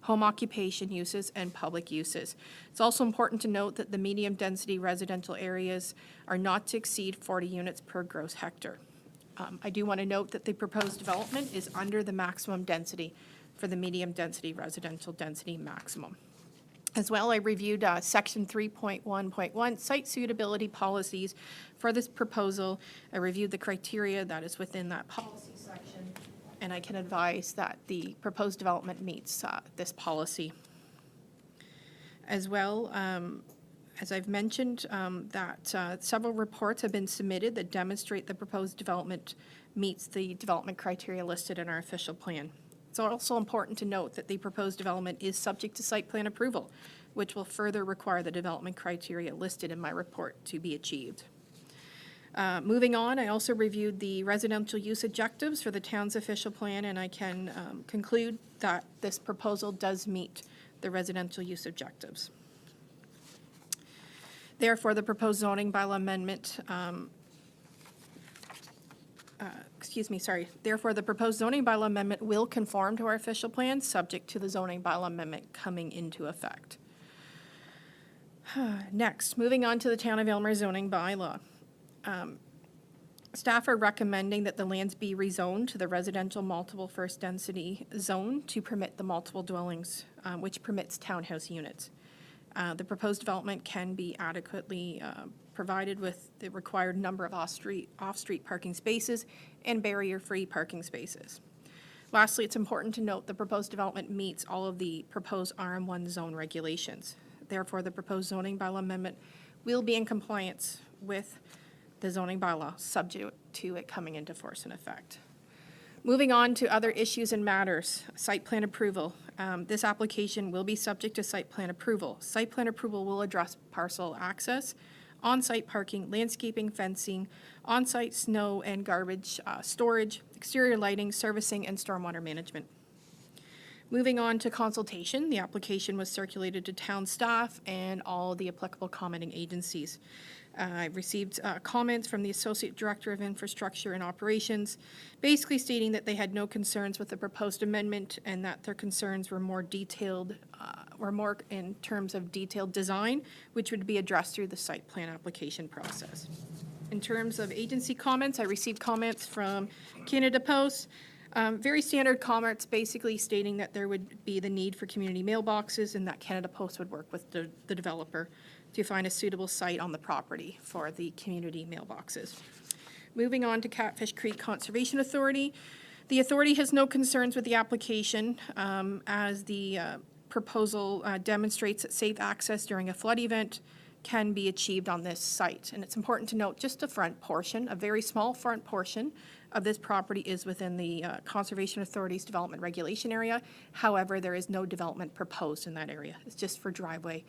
home occupation uses, and public uses. It's also important to note that the medium-density residential areas are not to exceed 40 units per gross hectare. I do want to note that the proposed development is under the maximum density for the medium-density residential density maximum. As well, I reviewed Section 3.1.1 site suitability policies for this proposal. I reviewed the criteria that is within that policy section, and I can advise that the proposed development meets this policy. As well, as I've mentioned, that several reports have been submitted that demonstrate the proposed development meets the development criteria listed in our official plan. It's also important to note that the proposed development is subject to site plan approval, which will further require the development criteria listed in my report to be achieved. Moving on, I also reviewed the residential use objectives for the town's official plan, and I can conclude that this proposal does meet the residential use objectives. Therefore, the proposed zoning bylaw amendment Therefore, the proposed zoning bylaw amendment will conform to our official plan, subject to the zoning bylaw amendment coming into effect. Next, moving on to the Town of Aylmer zoning bylaw. Staff are recommending that the lands be rezoned to the residential multiple first density zone to permit the multiple dwellings, which permits townhouse units. The proposed development can be adequately provided with the required number of off-street parking spaces and barrier-free parking spaces. Lastly, it's important to note the proposed development meets all of the proposed RM1 zone regulations. Therefore, the proposed zoning bylaw amendment will be in compliance with the zoning bylaw, subject to it coming into force and effect. Moving on to other issues and matters, site plan approval. This application will be subject to site plan approval. Site plan approval will address parcel access, on-site parking, landscaping, fencing, on-site snow and garbage storage, exterior lighting, servicing, and stormwater management. Moving on to consultation, the application was circulated to town staff and all the applicable commenting agencies. I received comments from the Associate Director of Infrastructure and Operations, basically stating that they had no concerns with the proposed amendment and that their concerns were more detailed, or more in terms of detailed design, which would be addressed through the site plan application process. In terms of agency comments, I received comments from Canada Post, very standard comments, basically stating that there would be the need for community mailboxes and that Canada Post would work with the developer to find a suitable site on the property for the community mailboxes. Moving on to Catfish Creek Conservation Authority. The authority has no concerns with the application as the proposal demonstrates that safe access during a flood event can be achieved on this site. And it's important to note just a front portion, a very small front portion of this property is within the Conservation Authority's development regulation area. However, there is no development proposed in that area. It's just for driveway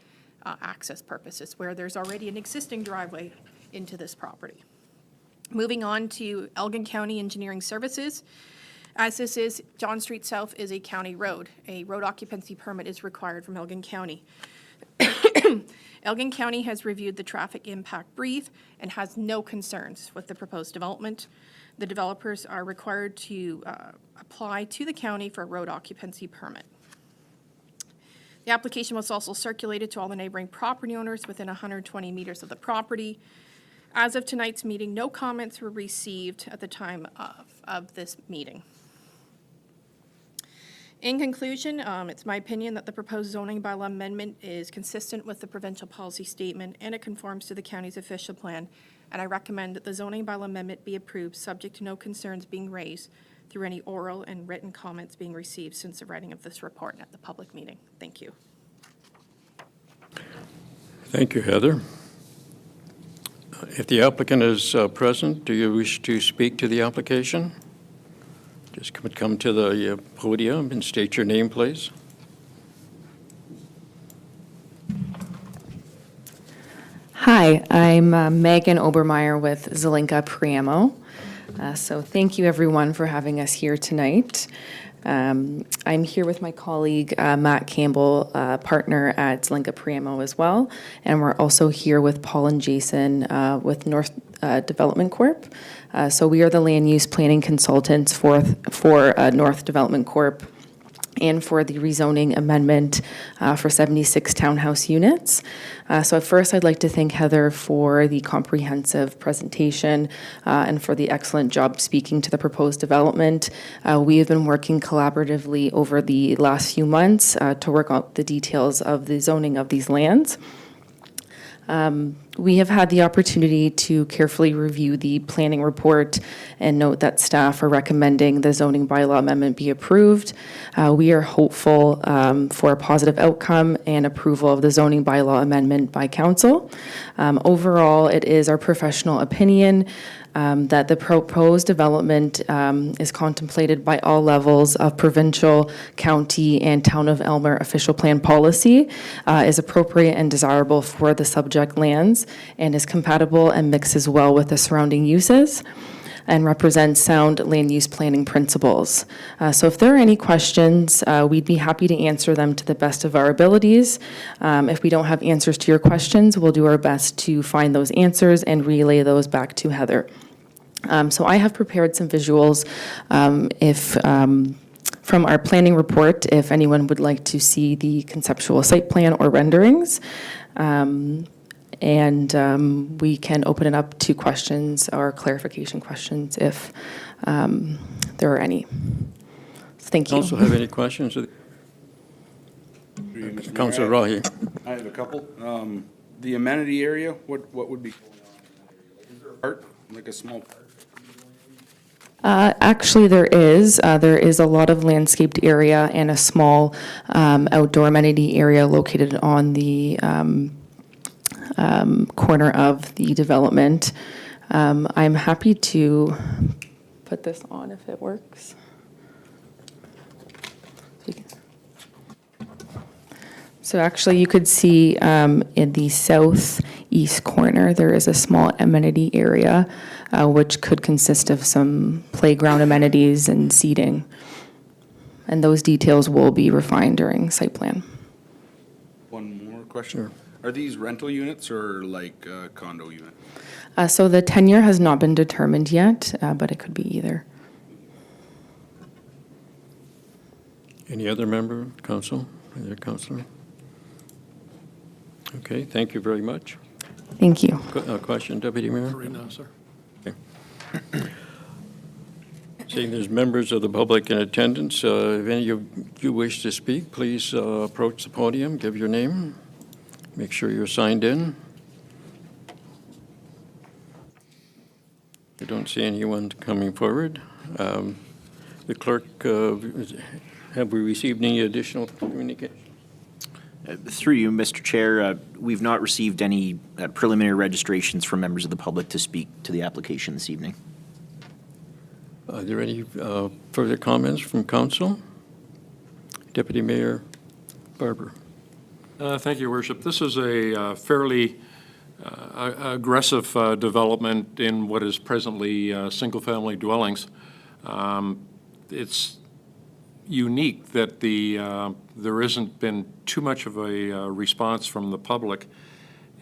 access purposes, where there's already an existing driveway into this property. Moving on to Elgin County Engineering Services. As this is, John Street South is a county road. A road occupancy permit is required from Elgin County. Elgin County has reviewed the traffic impact brief and has no concerns with the proposed development. The developers are required to apply to the county for a road occupancy permit. The application was also circulated to all the neighboring property owners within 120 meters of the property. As of tonight's meeting, no comments were received at the time of this meeting. In conclusion, it's my opinion that the proposed zoning bylaw amendment is consistent with the provincial policy statement and it conforms to the county's official plan. And I recommend that the zoning bylaw amendment be approved, subject to no concerns being raised through any oral and written comments being received since the writing of this report at the public meeting. Thank you. Thank you, Heather. If the applicant is present, do you wish to speak to the application? Just come to the podium and state your name, please. Hi, I'm Megan Obermeyer with Zelenka Priamo. So thank you, everyone, for having us here tonight. I'm here with my colleague, Matt Campbell, partner at Zelenka Priamo as well. And we're also here with Paul and Jason with North Development Corp. So we are the land use planning consultants for North Development Corp. And for the rezoning amendment for 76 townhouse units. So at first, I'd like to thank Heather for the comprehensive presentation and for the excellent job speaking to the proposed development. We have been working collaboratively over the last few months to work out the details of the zoning of these lands. We have had the opportunity to carefully review the planning report and note that staff are recommending the zoning bylaw amendment be approved. We are hopeful for a positive outcome and approval of the zoning bylaw amendment by council. Overall, it is our professional opinion that the proposed development is contemplated by all levels of provincial, county, and Town of Aylmer official plan policy, is appropriate and desirable for the subject lands, and is compatible and mixes well with the surrounding uses, and represents sound land use planning principles. So if there are any questions, we'd be happy to answer them to the best of our abilities. If we don't have answers to your questions, we'll do our best to find those answers and relay those back to Heather. So I have prepared some visuals from our planning report, if anyone would like to see the conceptual site plan or renderings. And we can open it up to questions or clarification questions if there are any. Thank you. Also have any questions? Councilor Rahi. I have a couple. The amenity area, what would be going on? Is there a park, like a small park? Actually, there is. There is a lot of landscaped area and a small outdoor amenity area located on the corner of the development. I'm happy to put this on if it works. So actually, you could see in the southeast corner, there is a small amenity area, which could consist of some playground amenities and seating. And those details will be refined during site plan. One more question. Are these rental units or like condo unit? So the tenure has not been determined yet, but it could be either. Any other member of council? Other councilor? Okay, thank you very much. Thank you. Question, Deputy Mayor? Right now, sir. Seeing there's members of the public in attendance, if any of you wish to speak, please approach the podium, give your name, make sure you're signed in. I don't see anyone coming forward. The clerk, have we received any additional communication? Through you, Mr. Chair, we've not received any preliminary registrations from members of the public to speak to the application this evening. Are there any further comments from council? Deputy Mayor Barber. Thank you, Your Worship. This is a fairly aggressive development in what is presently single-family dwellings. It's unique that there isn't been too much of a response from the public.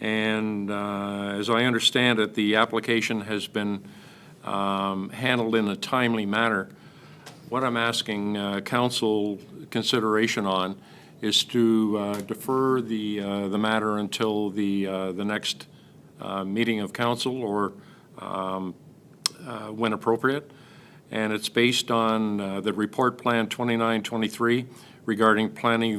And as I understand it, the application has been handled in a timely manner. What I'm asking council consideration on is to defer the matter until the next meeting of council, or when appropriate. And it's based on the report plan 2923 regarding planning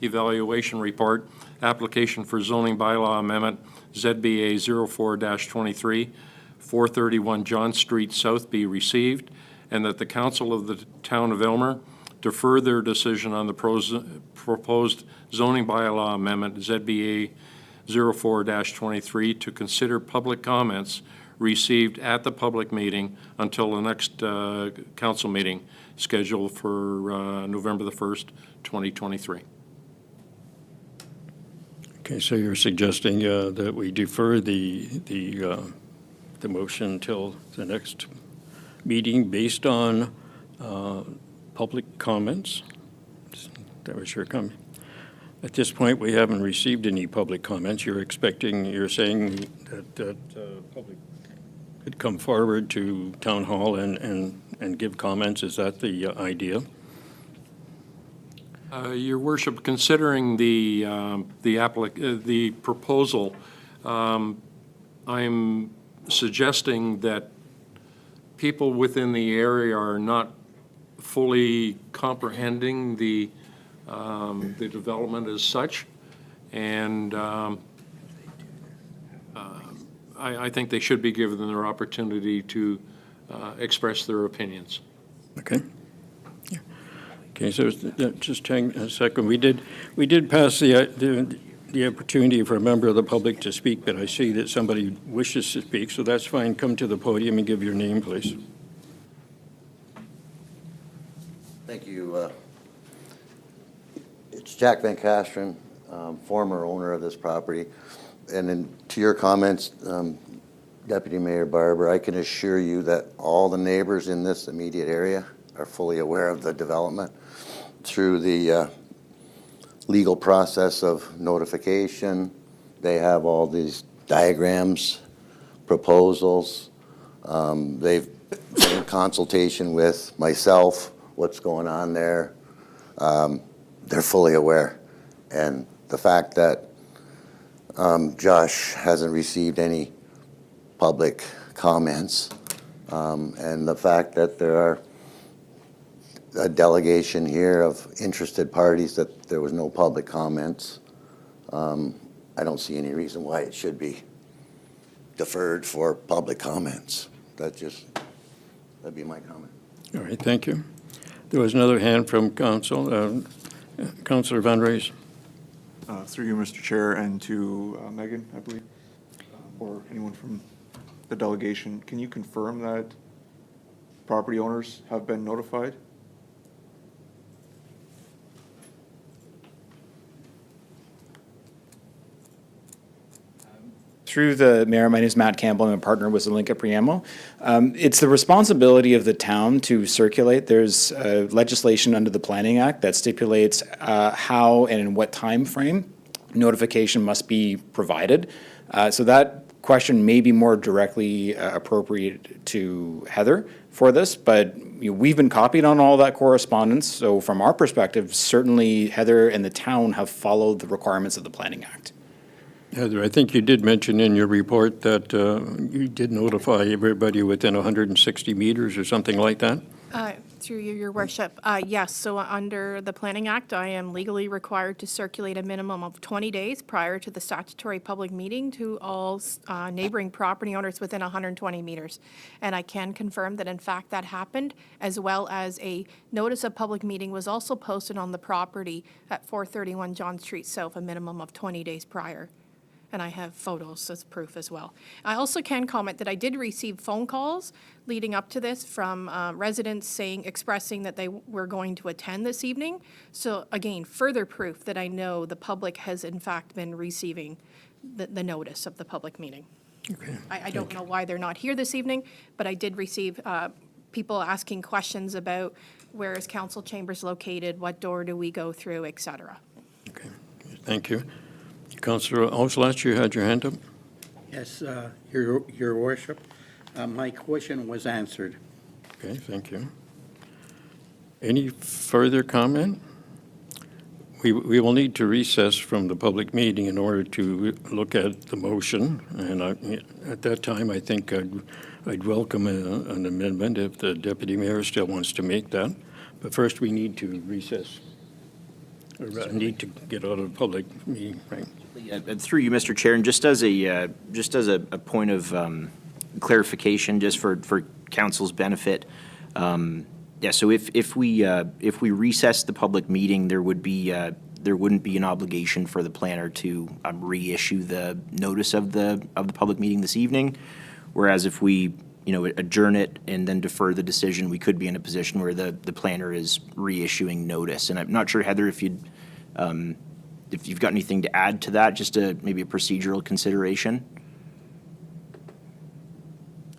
evaluation report, application for zoning bylaw amendment ZBA 04-23, 431 John Street South be received, and that the council of the town of Aylmer defer their decision on the proposed zoning bylaw amendment ZBA 04-23 to consider public comments received at the public meeting until the next council meeting scheduled for November the 1st, 2023. Okay, so you're suggesting that we defer the motion until the next meeting based on public comments? That was your comment. At this point, we haven't received any public comments. You're saying that public could come forward to Town Hall and give comments. Is that the idea? Your worship, considering the proposal, I'm suggesting that people within the area are not fully comprehending the development as such, and I think they should be given their opportunity to express their opinions. Okay. Yeah. Okay, so just hang a second. We did pass the opportunity for a member of the public to speak, but I see that somebody wishes to speak, so that's fine. Come to the podium and give your name, please. Thank you. It's Jack Van Castren, former owner of this property. And then to your comments, Deputy Mayor Barber, I can assure you that all the neighbors in this immediate area are fully aware of the development through the legal process of notification. They have all these diagrams, proposals. They've been in consultation with myself, what's going on there. They're fully aware. And the fact that Josh hasn't received any public comments, and the fact that there are a delegation here of interested parties, that there was no public comments, I don't see any reason why it should be deferred for public comments. That'd be my comment. All right, thank you. There was another hand from council. Councillor Van Raes. Through you, Mr. Chair, and to Megan, I believe, or anyone from the delegation, can you confirm that property owners have been notified? Through the mayor, my name is Matt Campbell. I'm a partner with Zelinka Priamo. It's the responsibility of the town to circulate. There's legislation under the Planning Act that stipulates how and in what time frame notification must be provided. So that question may be more directly appropriate to Heather for this, but we've been copied on all that correspondence. So from our perspective, certainly Heather and the town have followed the requirements of the Planning Act. Heather, I think you did mention in your report that you did notify everybody within 160 meters or something like that? Through you, your worship, yes. So under the Planning Act, I am legally required to circulate a minimum of 20 days prior to the statutory public meeting to all neighboring property owners within 120 meters. And I can confirm that in fact that happened, as well as a notice of public meeting was also posted on the property at 431 John Street South, a minimum of 20 days prior. And I have photos as proof as well. I also can comment that I did receive phone calls leading up to this from residents expressing that they were going to attend this evening. So again, further proof that I know the public has in fact been receiving the notice of the public meeting. Okay. I don't know why they're not here this evening, but I did receive people asking questions about where is council chambers located, what door do we go through, et cetera. Okay, thank you. Councillor Oslach, you had your hand up? Yes, Your Worship, my question was answered. Okay, thank you. Any further comment? We will need to recess from the public meeting in order to look at the motion, and at that time, I think I'd welcome an amendment if the deputy mayor still wants to make that. But first, we need to recess, or need to get out of the public meeting, right? And through you, Mr. Chair, and just as a point of clarification, just for council's benefit, yeah, so if we recess the public meeting, there wouldn't be an obligation for the planner to reissue the notice of the public meeting this evening. Whereas if we, adjourn it and then defer the decision, we could be in a position where the planner is reissuing notice. And I'm not sure, Heather, if you've got anything to add to that, just maybe a procedural consideration.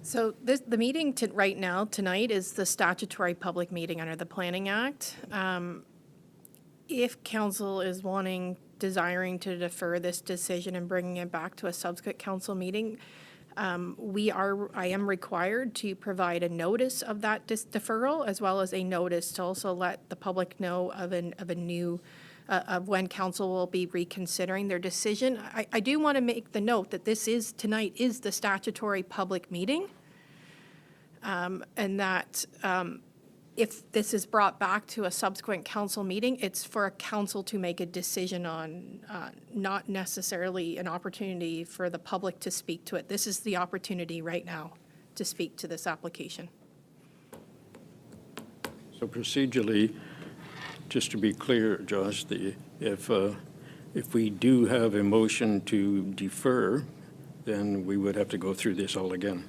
So the meeting right now, tonight, is the statutory public meeting under the Planning Act. If council is desiring to defer this decision and bringing it back to a subsequent council meeting, I am required to provide a notice of that deferral, as well as a notice to also let the public know of a new, of when council will be reconsidering their decision. I do want to make the note that tonight is the statutory public meeting. And that if this is brought back to a subsequent council meeting, it's for a council to make a decision on, not necessarily an opportunity for the public to speak to it. This is the opportunity right now to speak to this application. So procedurally, just to be clear, Josh, if we do have a motion to defer, then we would have to go through this all again.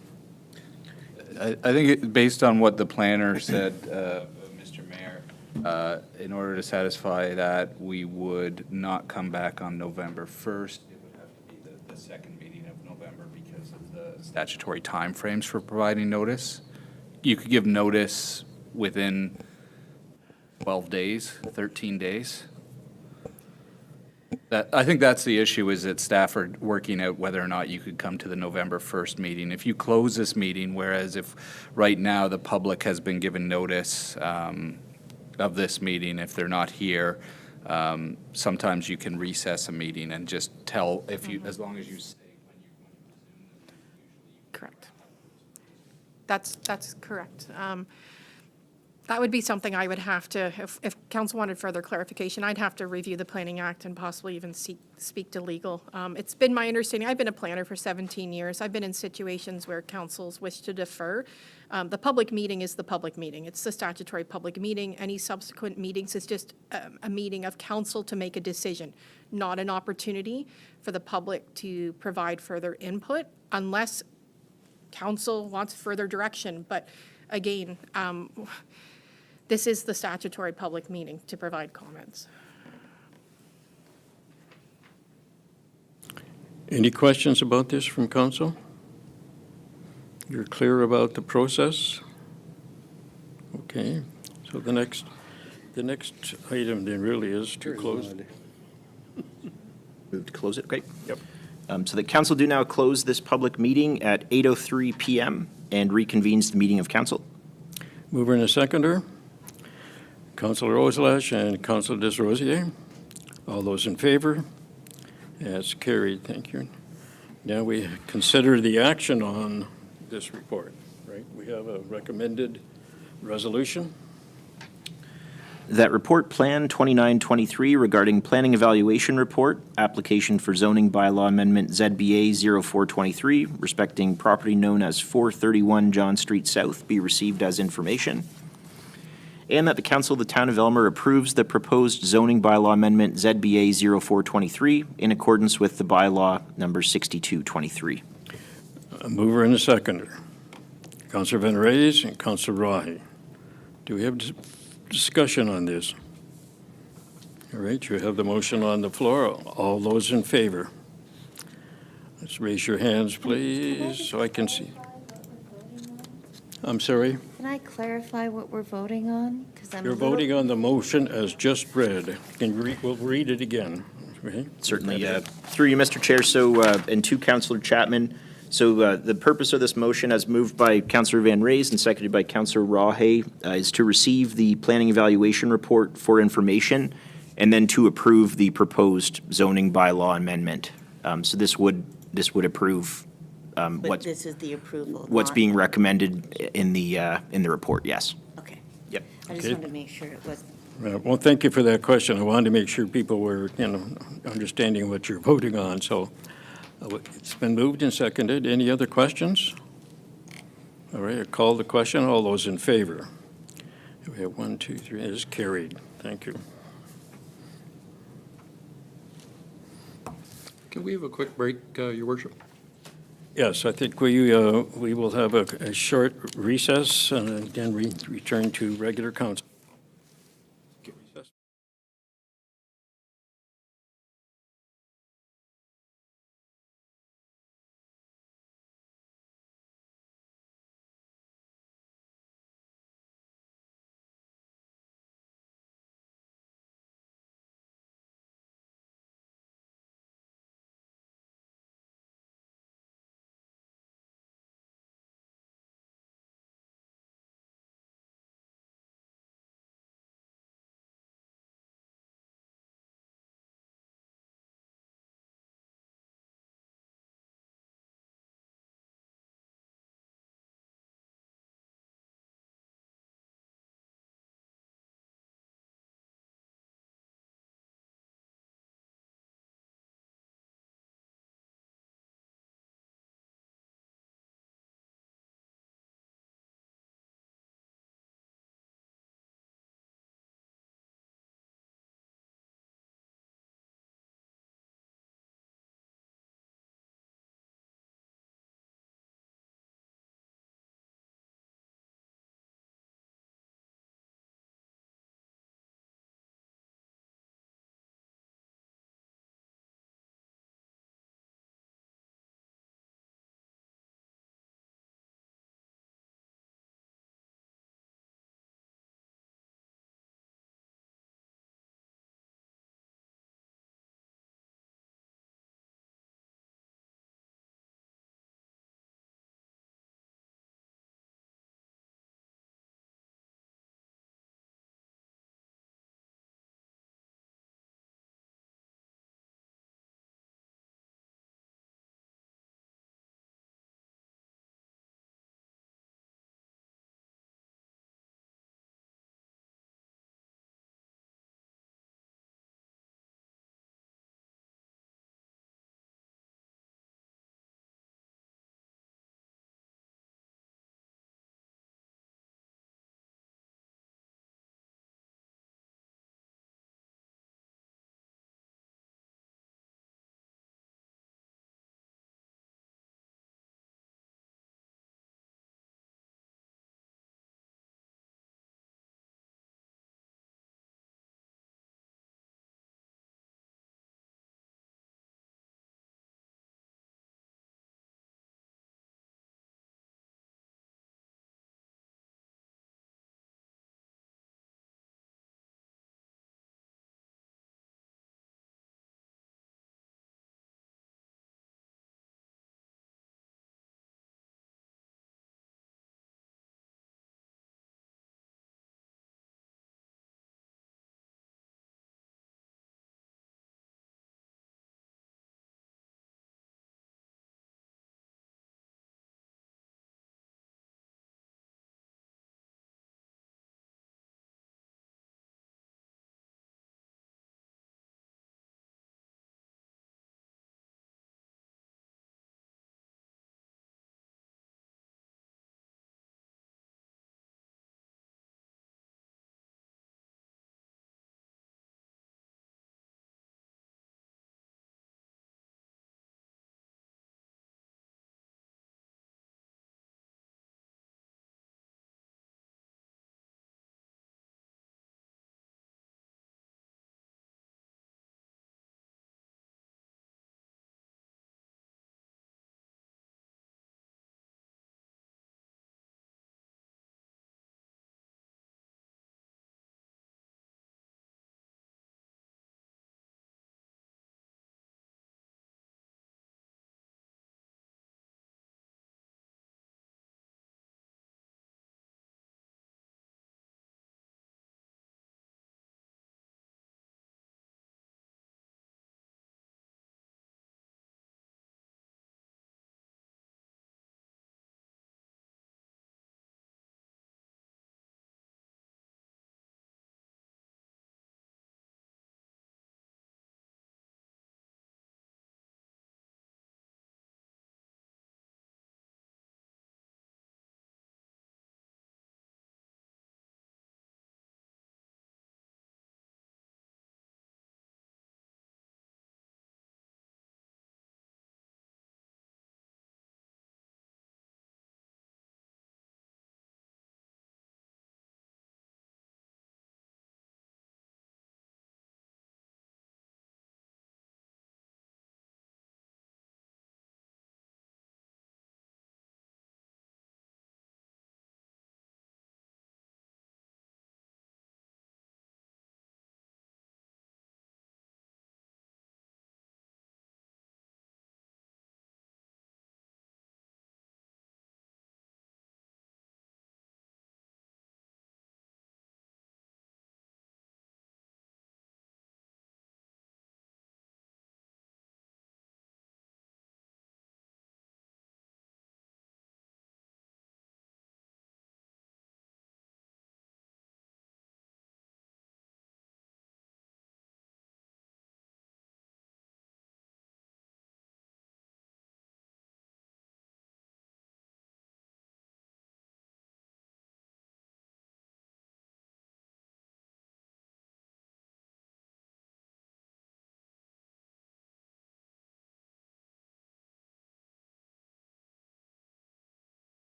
I think based on what the planner said, Mr. Mayor, in order to satisfy that, we would not come back on November 1st. It would have to be the second meeting of November because of the statutory timeframes for providing notice. You could give notice within 12 days, 13 days. I think that's the issue, is that staff are working out whether or not you could come to the November 1st meeting. If you close this meeting, whereas if right now the public has been given notice of this meeting, if they're not here, sometimes you can recess a meeting and just tell, as long as you say when you resume. Correct. That's correct. That would be something I would have to, if council wanted further clarification, I'd have to review the Planning Act and possibly even speak to legal. It's been my understanding, I've been a planner for 17 years. I've been in situations where councils wish to defer. The public meeting is the public meeting. It's the statutory public meeting. Any subsequent meetings is just a meeting of council to make a decision, not an opportunity for the public to provide further input unless council wants further direction. But again, this is the statutory public meeting to provide comments. Any questions about this from council? You're clear about the process? Okay, so the next item then really is to close. Move to close it, okay? Yep. So the council do now close this public meeting at 8:03 p.m. and reconvenes the meeting of council. Mover and a seconder. Councillor Oslach and Councillor Desrosiers. All those in favor? That's carried. Thank you. Now we consider the action on this report, right? We have a recommended resolution. That report, Plan 2923, regarding Planning Evaluation Report, application for zoning bylaw amendment ZBA 0423, respecting property known as 431 John Street South, be received as information. And that the Council of the Town of Elmer approves the proposed zoning bylaw amendment ZBA 0423 in accordance with the bylaw number 6223. A mover and a seconder. Councillor Van Reyes and Councillor Rahi. Do we have discussion on this? All right, you have the motion on the floor. All those in favor? Let's raise your hands, please, so I can see. I'm sorry? Can I clarify what we're voting on? 'Cause I'm a You're little- voting on the motion as just read. We'll read it again. Okay? Certainly. Through you, Mr. Chair, so, and to Councillor Chapman, so the purpose of this motion, as moved by Councillor Van Raes and seconded by Councillor Rahe, is to receive the planning evaluation report for information, and then to approve the proposed zoning bylaw amendment. So this would approve But what's this is the approval. what's not- being recommended in the report, yes. Okay. Yep. I just Okay. wanted to make sure it was. Well, thank you for that question. I wanted to make sure people were, understanding what you're voting on, so it's been moved and seconded. Any other questions? All right, I call the question. All those in favor? We have 1, 2, 3, it is carried. Thank you. Can we have a quick break, Your Worship? Yes, I think we will have a short recess and then return to regular council.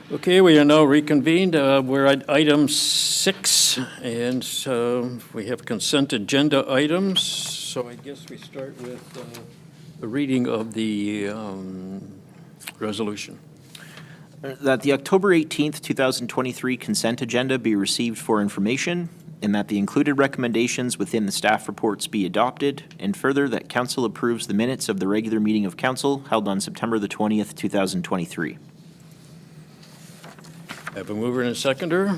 Okay, we are now reconvened. We're at item 6, and we have consent agenda items. So I guess we start with the reading of the resolution. That the October 18th, 2023 consent agenda be received for information, and that the included recommendations within the staff reports be adopted, and further, that council approves the minutes of the regular meeting of council held on September the 20th, 2023. I have a mover and a seconder.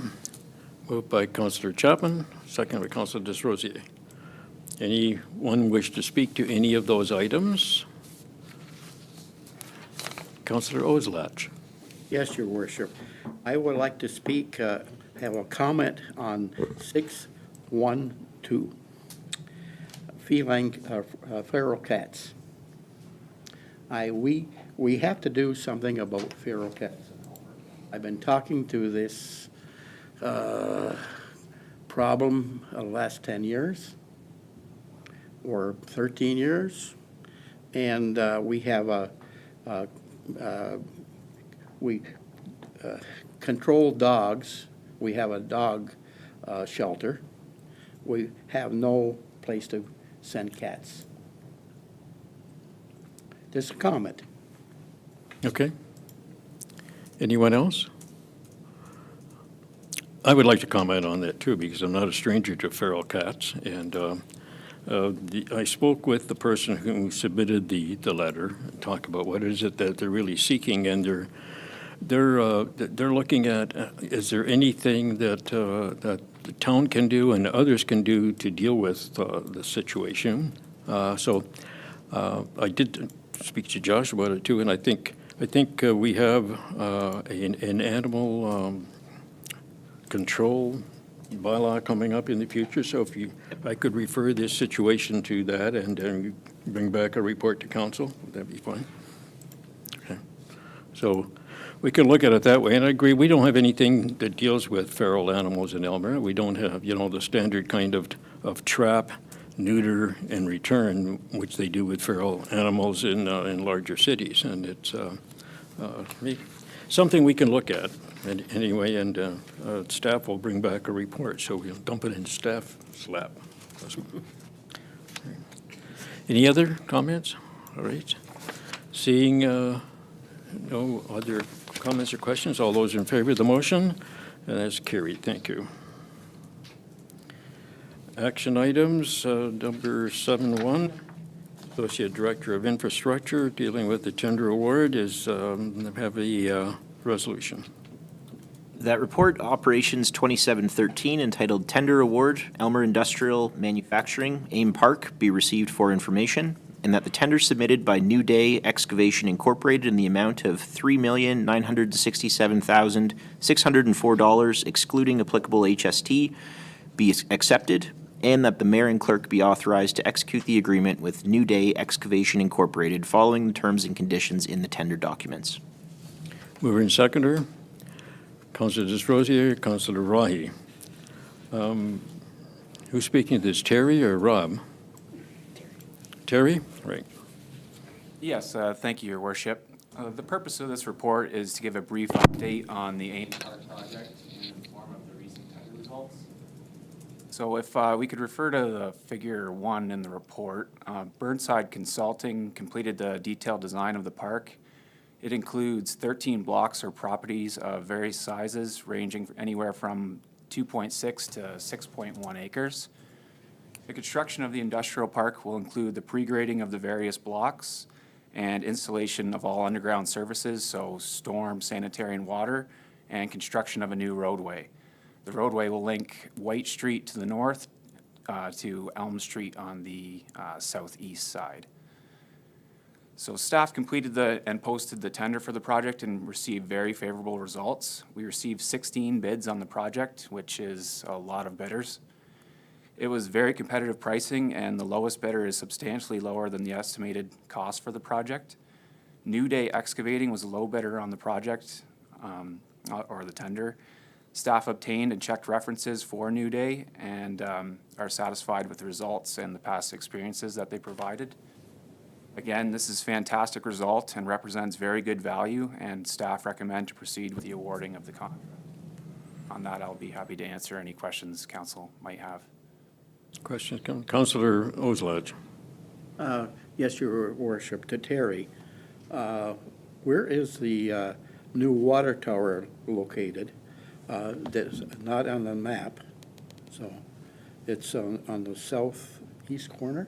Moved by Councillor Chapman, seconded by Councillor Desrosiers. Anyone wish to speak to any of those items? Councillor Oslach. Yes, Your Worship. I would like to speak, have a comment on 612, feline, feral cats. We have to do something about feral cats. I've been talking to this problem the last 10 years or 13 years, and we have we control dogs. We have a dog shelter. We have no place to send cats. Just a comment. Okay. Anyone else? I would like to comment on that too, because I'm not a stranger to feral cats. And I spoke with the person who submitted the letter and talked about what is it that they're really seeking, and they're looking at is there anything that that the town can do and others can do to deal with the situation. So I did speak to Josh about it too, and I think we have an animal control bylaw coming up in the future. So if I could refer this situation to that and bring back a report to council, would that be fine? Okay. So we can look at it that way. And I agree, we don't have anything that deals with feral animals in Elmer. We don't have, the standard kind of trap, neuter, and return, which they do with feral animals in larger cities. And it's something we can look at anyway, and staff will bring back a report, so we'll dump it in staff slab. Any other comments? All right. Seeing no other comments or questions, all those in favor of the motion, and that's carried. Thank you. Action items, number 7.1. Associate Director of Infrastructure dealing with the tender award is have a resolution. That report, Operations 2713, entitled Tender Award, Elmer Industrial Manufacturing, AIM Park, be received for information, and that the tender submitted by New Day Excavation Incorporated in the amount of $3,967,604, excluding applicable HST, be accepted, and that the mayor and clerk be authorized to execute the agreement with New Day Excavation Incorporated following the terms and conditions in the tender documents. Mover and seconder, Councillor Desrosiers, Councillor Rahi. Who's speaking to this, Terry or Rob? Terry? Right. Yes, thank you, Your Worship. The purpose of this report is to give a brief update on the AIM Park project and inform of the recent tender results. So if we could refer to the figure 1 in the report, Burnside Consulting completed the detailed design of the park. It includes 13 blocks or properties of various sizes, ranging anywhere from 2.6 to 6.1 acres. The construction of the industrial park will include the pre-grading of the various blocks and installation of all underground services, so storm, sanitary, and water, and construction of a new roadway. The roadway will link White Street to the north to Elm Street on the southeast side. So staff completed and posted the tender for the project and received very favorable results. We received 16 bids on the project, which is a lot of bidders. It was very competitive pricing, and the lowest bidder is substantially lower than the estimated cost for the project. New Day Excavating was a low bidder on the project, or the tender. Staff obtained and checked references for New Day and are satisfied with the results and the past experiences that they provided. Again, this is fantastic result and represents very good value, and staff recommend to proceed with the awarding of the contract. On that, I'll be happy to answer any questions council might have. Questions, Councillor Oslodge. Yes, Your Worship, to Terry. Where is the new water tower located? That's not on the map, so it's on the southeast corner?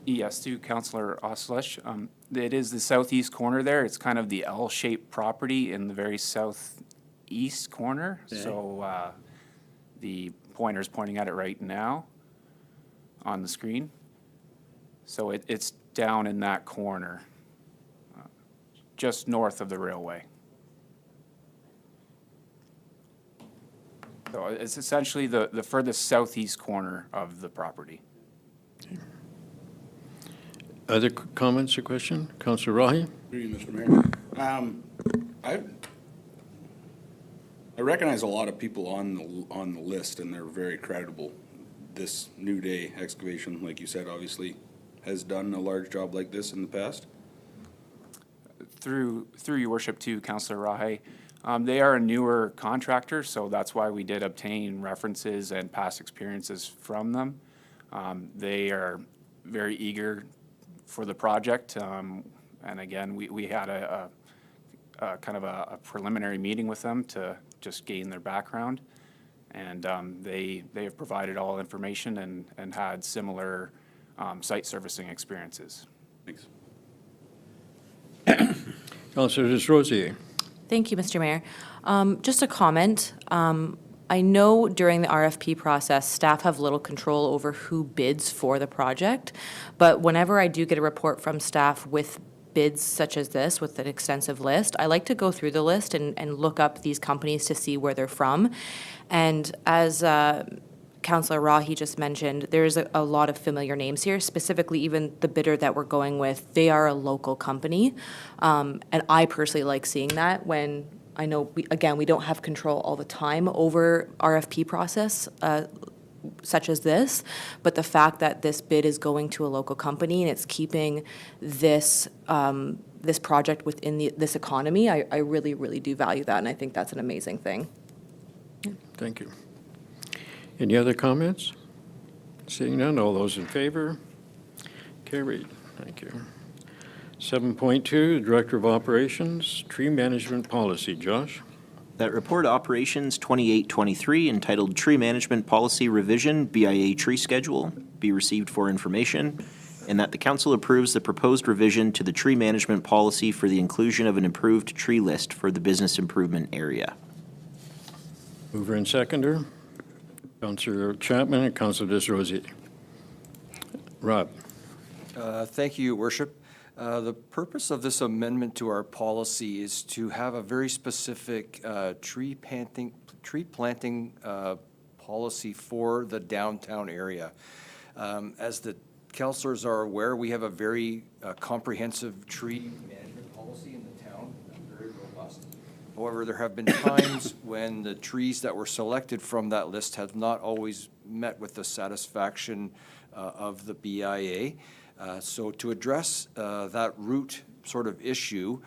Yes, to Councillor Oslech. It is the southeast corner there. It's kind of the L-shaped property in the very southeast corner. Okay. So the pointer's pointing at it right now on the screen. So it's down in that corner, just north of the railway. So it's essentially the furthest southeast corner of the property. Other comments or questions? Councillor Rahi? Through you, Mr. Mayor. I recognize a lot of people on the list, and they're very creditable. This New Day excavation, like you said, obviously has done a large job like this in the past. Through your worship to Councillor Rahe, they are a newer contractor, so that's why we did obtain references and past experiences from them. They are very eager for the project, and again, we had a kind of a preliminary meeting with them to just gain their background, and they have provided all information and had similar site servicing experiences. Thanks. Councillor Desrosiers. Thank you, Mr. Mayor. Just a comment. I know during the RFP process, staff have little control over who bids for the project, but whenever I do get a report from staff with bids such as this, with an extensive list, I like to go through the list and look up these companies to see where they're from. And as Councillor Rahi just mentioned, there's a lot of familiar names here, specifically even the bidder that we're going with. They are a local company, and I personally like seeing that when I know, we don't have control all the time over RFP process such as this, but the fact that this bid is going to a local company and it's keeping this this project within this economy, I really, really do value that, and I think that's an amazing thing. Thank you. Any other comments? Seeing none, all those in favor? Carried. Thank you. 7.2, Director of Operations, Tree Management Policy. Josh? That report, Operations 2823, entitled Tree Management Policy Revision, BIA Tree Schedule, be received for information, and that the council approves the proposed revision to the tree management policy for the inclusion of an improved tree list for the business improvement area. Mover and seconder, Councillor Chapman and Councillor Desrosiers. Rob? Thank you, Your Worship. The purpose of this amendment to our policy is to have a very specific tree planting policy for the downtown area. As the councilors are aware, we have a very comprehensive tree management policy in the town, very robust. However, there have been times when the trees that were selected from that list have not always met with the satisfaction of the BIA. So to address that root sort of issue,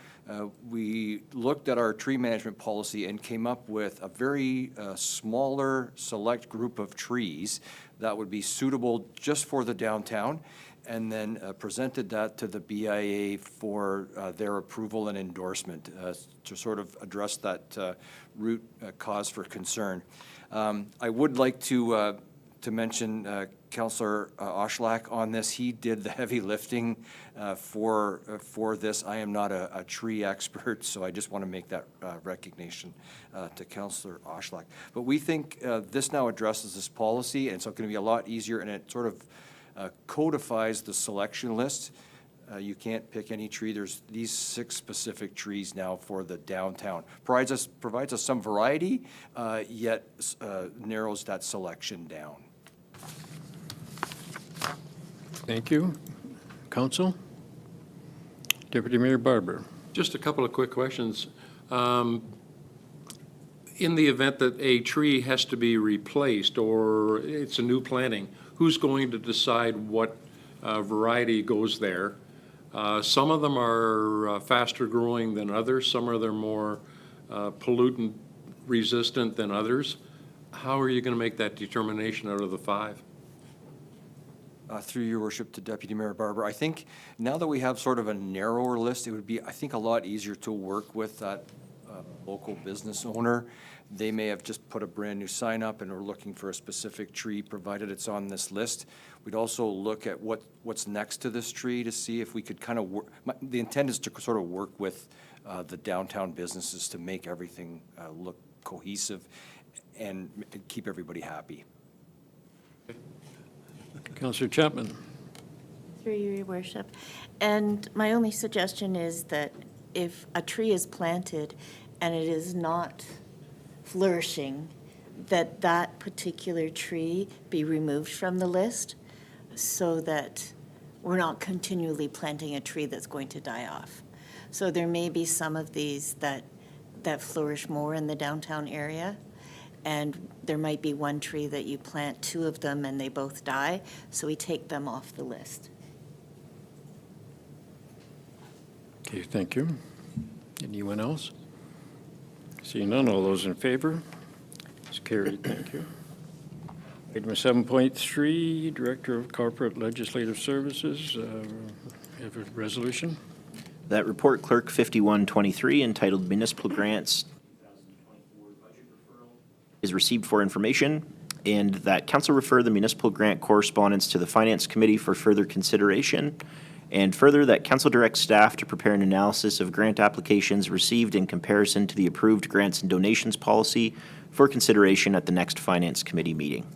we looked at our tree management policy and came up with a very smaller select group of trees that would be suitable just for the downtown, and then presented that to the BIA for their approval and endorsement to sort of address that root cause for concern. I would like to mention Councillor Oshlak on this. He did the heavy lifting for this. I am not a tree expert, so I just want to make that recognition to Councillor Oshlak. But we think this now addresses this policy, and so it's going to be a lot easier, and it sort of codifies the selection list. You can't pick any tree. There's these 6 specific trees now for the downtown. Provides us some variety, yet narrows that selection down. Thank you. Council? Deputy Mayor Barber. Just a couple of quick questions. In the event that a tree has to be replaced or it's a new planting, who's going to decide what variety goes there? Some of them are faster growing than others. Some of them are more pollutant resistant than others. How are you going to make that determination out of the 5? Through your worship to Deputy Mayor Barber, I think now that we have sort of a narrower list, it would be, I think, a lot easier to work with that local business owner. They may have just put a brand-new sign up and are looking for a specific tree, provided it's on this list. We'd also look at what's next to this tree to see if we could kind of work. The intent is to sort of work with the downtown businesses to make everything look cohesive and keep everybody happy. Councillor Chapman. Through you, your worship. And my only suggestion is that if a tree is planted and it is not flourishing, that that particular tree be removed from the list so that we're not continually planting a tree that's going to die off. So there may be some of these that flourish more in the downtown area, and there might be one tree that you plant 2 of them and they both die, so we take them off the list. Okay, thank you. Anyone else? Seeing none, all those in favor? It's carried, thank you. Item 7.3, Director of Corporate Legislative Services, have a resolution. That report, Clerk 5123, entitled Municipal Grants is received for information, and that council refer the municipal grant correspondence to the Finance Committee for further consideration, and further that council directs staff to prepare an analysis of grant applications received in comparison to the approved grants and donations policy for consideration at the next Finance Committee meeting.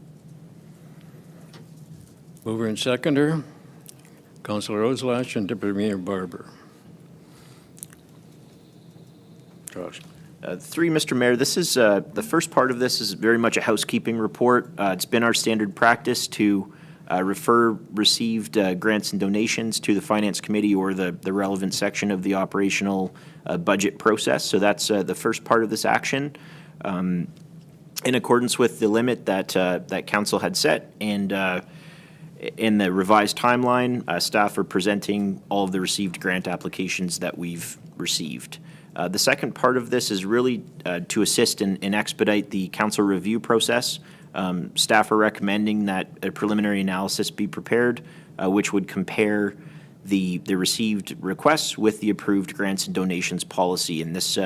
Mover and seconder, Councillor Oslash and Deputy Mayor Barber. Josh. Through you, Mr. Mayor, this is, the first part of this is very much a housekeeping report. It's been our standard practice to refer received grants and donations to the Finance Committee or the relevant section of the operational budget process. So that's the first part of this action. In accordance with the limit that council had set and in the revised timeline, staff are presenting all of the received grant applications that we've received. The second part of this is really to assist and expedite the council review process. Staff are recommending that a preliminary analysis be prepared, which would compare the received requests with the approved grants and donations policy. And this,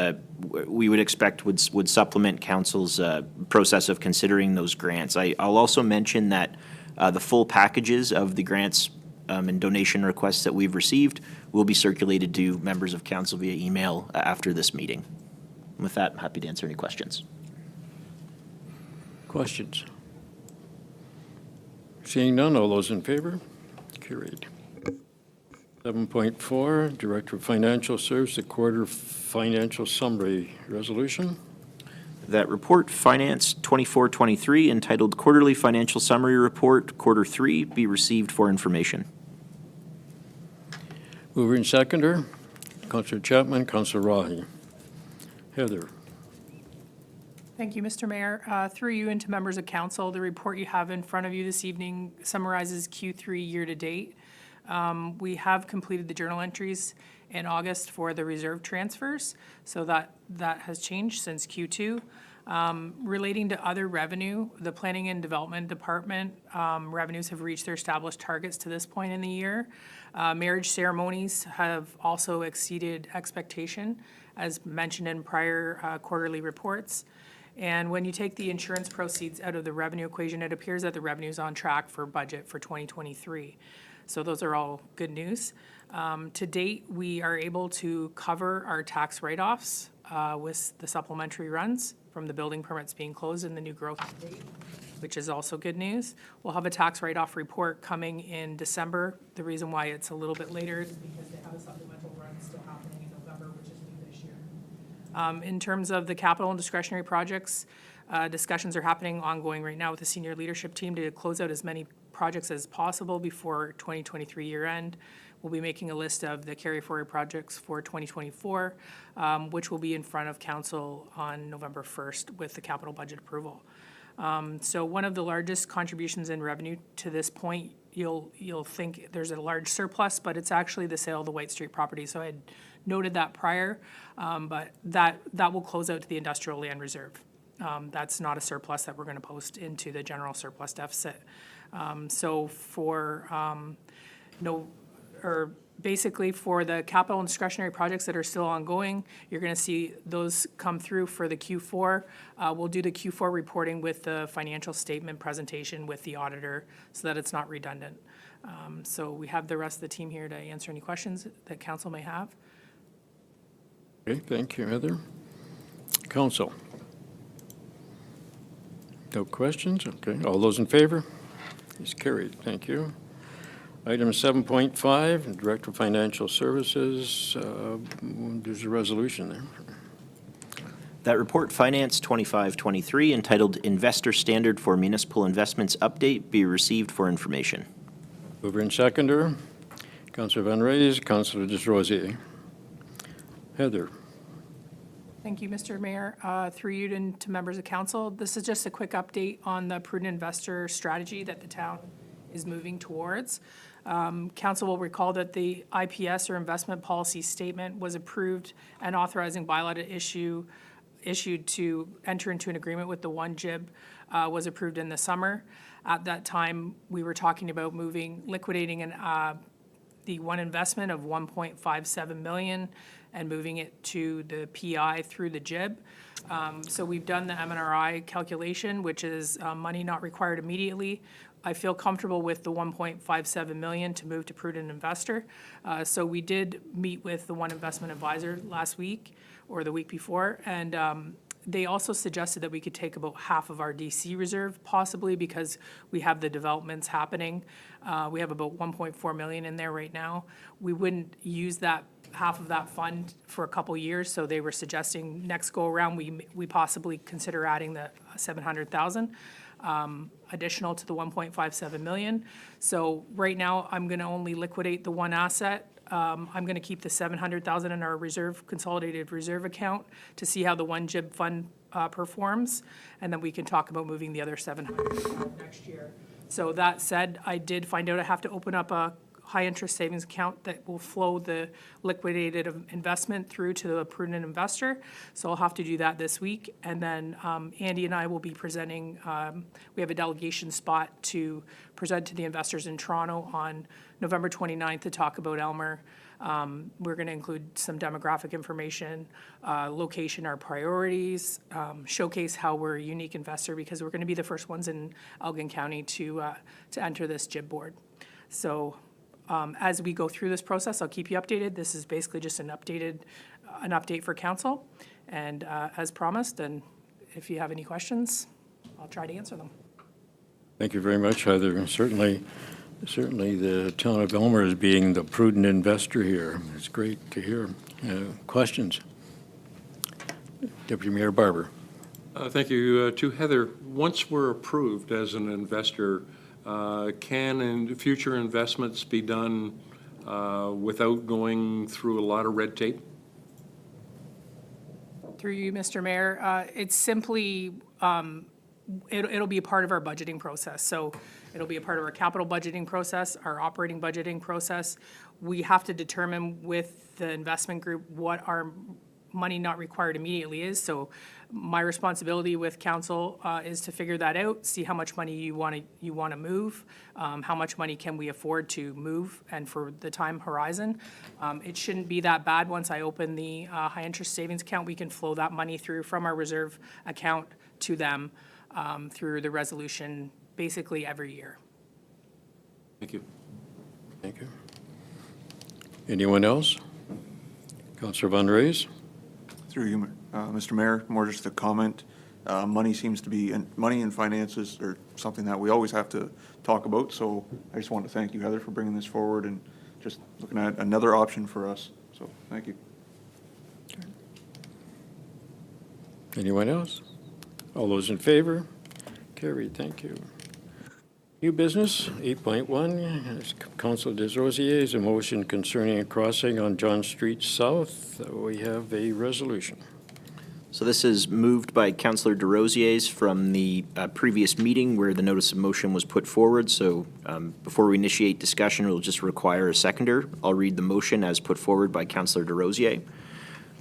we would expect, would supplement council's process of considering those grants. I'll also mention that the full packages of the grants and donation requests that we've received will be circulated to members of council via email after this meeting. With that, I'm happy to answer any questions. Questions? Seeing none, all those in favor? Carried. 7.4, Director of Financial Services, the Quarter Financial Summary Resolution. That report, Finance 2423, entitled Quarterly Financial Summary Report, Quarter 3, be received for information. Mover and seconder, Councillor Chapman, Councillor Rahi. Heather. Thank you, Mr. Mayor. Through you and to members of council, the report you have in front of you this evening summarizes Q3 year-to-date. We have completed the journal entries in August for the reserve transfers, so that has changed since Q2. Relating to other revenue, the Planning and Development Department revenues have reached their established targets to this point in the year. Marriage ceremonies have also exceeded expectation, as mentioned in prior quarterly reports. And when you take the insurance proceeds out of the revenue equation, it appears that the revenue is on track for budget for 2023. So those are all good news. To date, we are able to cover our tax write-offs with the supplementary runs from the building permits being closed in the new growth date, which is also good news. We'll have a tax write-off report coming in December. The reason why it's a little bit later is because they have a supplemental run still happening in November, which is new this year. In terms of the capital and discretionary projects, discussions are happening ongoing right now with the senior leadership team to close out as many projects as possible before 2023 year end. We'll be making a list of the carry forward projects for 2024, which will be in front of council on November 1st with the capital budget approval. So one of the largest contributions in revenue to this point you'll think there's a large surplus, but it's actually the sale of the White Street property. So I had noted that prior, but that will close out to the industrial land reserve. That's not a surplus that we're going to post into the general surplus deficit. So basically for the capital and discretionary projects that are still ongoing, you're going to see those come through for the Q4. We'll do the Q4 reporting with the financial statement presentation with the auditor so that it's not redundant. So we have the rest of the team here to answer any questions that council may have. Okay, thank you, Heather. Council? No questions? Okay, all those in favor? It's carried, thank you. Item 7.5, Director of Financial Services, there's a resolution there. That report, Finance 2523, entitled Investor Standard for Municipal Investments Update, be received for information. Mover and seconder, Councillor Van Raes, Councillor Desrosiers. Heather. Thank you, Mr. Mayor. Through you to members of council, this is just a quick update on the prudent investor strategy that the town is moving towards. Council will recall that the IPS, or investment policy statement, was approved and authorizing bylaw to issued to enter into an agreement with the One JIB was approved in the summer. At that time, we were talking about liquidating the one investment of 1.57 million and moving it to the PI through the JIB. So we've done the MNRI calculation, which is money not required immediately. I feel comfortable with the 1.57 million to move to prudent investor. So we did meet with the One Investment Advisor last week or the week before, and they also suggested that we could take about half of our DC reserve, possibly because we have the developments happening. We have about 1.4 million in there right now. We wouldn't use that half of that fund for a couple years, so they were suggesting next go around we possibly consider adding the 700,000 additional to the 1.57 million. So right now I'm going to only liquidate the one asset. I'm going to keep the 700,000 in our consolidated reserve account to see how the One JIB fund performs, and then we can talk about moving the other 700 next year. So that said, I did find out I have to open up a high-interest savings account that will flow the liquidated investment through to the prudent investor. So I'll have to do that this week. And then Andy and I will be presenting, we have a delegation spot to present to the investors in Toronto on November 29th to talk about Elmer. We're going to include some demographic information, location, our priorities, showcase how we're a unique investor because we're going to be the first ones in Elgin County to enter this JIB board. So as we go through this process, I'll keep you updated. This is basically just an update for council. And as promised, and if you have any questions, I'll try to answer them. Thank you very much, Heather. Certainly the town of Elmer is being the prudent investor here. It's great to hear. Questions? Deputy Mayor Barber. Thank you. To Heather, once we're approved as an investor, can future investments be done without going through a lot of red tape? Through you, Mr. Mayor, it's simply, it'll be a part of our budgeting process. So it'll be a part of our capital budgeting process, our operating budgeting process. We have to determine with the investment group what our money not required immediately is. So my responsibility with council is to figure that out, see how much money you want to move, how much money can we afford to move, and for the time horizon. It shouldn't be that bad. Once I open the high interest savings account, we can flow that money through from our reserve account to them through the resolution basically every year. Thank you. Thank you. Anyone else? Councillor Van Raes. Through you, Mr. Mayor, more just a comment. Money seems to be, and money and finances are something that we always have to talk about. So I just want to thank you, Heather, for bringing this forward and just looking at another option for us. So thank you. Anyone else? All those in favor? Carried, thank you. New business, 8.1, Councilor Desrosiers, a motion concerning a crossing on John Street South. We have a resolution. So this is moved by Councillor DeRosiers from the previous meeting where the notice of motion was put forward. So before we initiate discussion, we'll just require a seconder. I'll read the motion as put forward by Councillor DeRosier.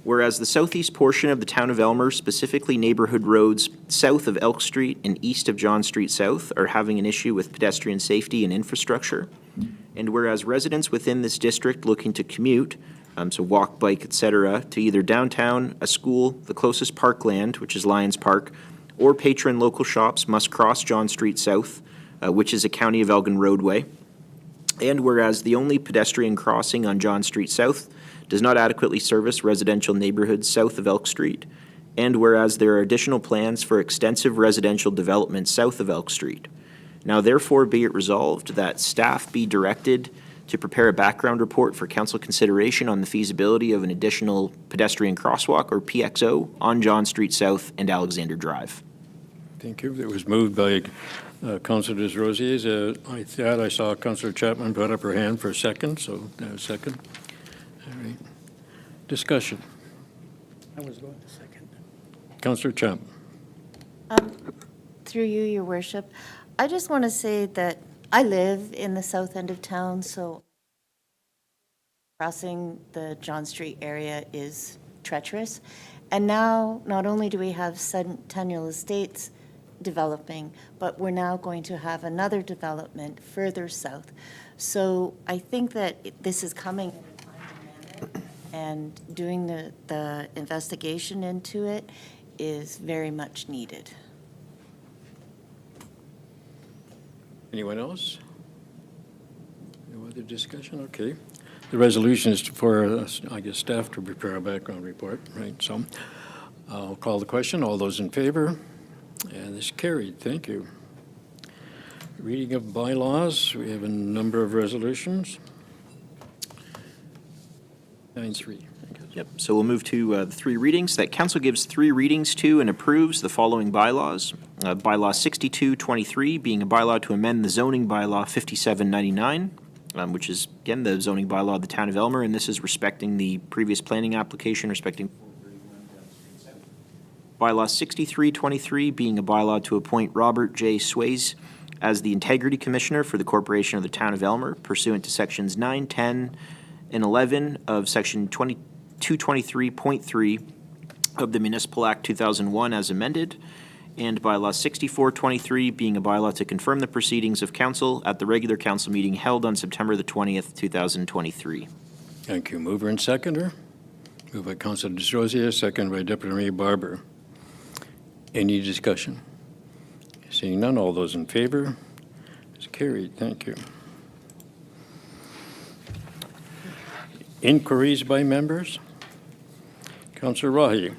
Whereas the southeast portion of the town of Elmer, specifically neighborhood roads south of Elk Street and east of John Street South, are having an issue with pedestrian safety and infrastructure. And whereas residents within this district looking to commute, so walk, bike, etc., to either downtown, a school, the closest parkland, which is Lions Park, or patron local shops must cross John Street South, which is a County of Elgin roadway. And whereas the only pedestrian crossing on John Street South does not adequately service residential neighborhoods south of Elk Street, and whereas there are additional plans for extensive residential development south of Elk Street. Now therefore be it resolved that staff be directed to prepare a background report for council consideration on the feasibility of an additional pedestrian crosswalk, or PXO, on John Street South and Alexander Drive. Thank you. It was moved by Councillor Desrosiers. I saw Councillor Chapman put up her hand for a second, so second. All right. Discussion. I was going to second. Councillor Chapman. Through you, Your Worship, I just want to say that I live in the south end of town, so crossing the John Street area is treacherous. And now, not only do we have Centennial Estates developing, but we're now going to have another development further south. So I think that this is coming in a timely manner, and doing the investigation into it is very much needed. Anyone else? No other discussion? Okay. The resolution is for, I guess, staff to prepare a background report, right? So I'll call the question. All those in favor? And this carried. Thank you. Reading of bylaws. We have a number of resolutions. 9-3. Yep, so we'll move to the three readings. That council gives three readings to and approves the following bylaws. Bylaw 6223 being a bylaw to amend the zoning bylaw 5799, which is, again, the zoning bylaw of the town of Elmer, and this is respecting the previous planning application respecting Bylaw 6323 being a bylaw to appoint Robert J. Swayze as the Integrity Commissioner for the Corporation of the Town of Elmer pursuant to Sections 9, 10, and 11 of Section 223.3 of the Municipal Act 2001 as amended, and Bylaw 6423 being a bylaw to confirm the proceedings of council at the regular council meeting held on September the 20th, 2023. Thank you. Mover and seconder. Moved by Councilor Desrosiers, second by Deputy Mayor Barber. Any discussion? Seeing none, all those in favor? It's carried. Thank you. Inquiries by members. Councillor Rahi.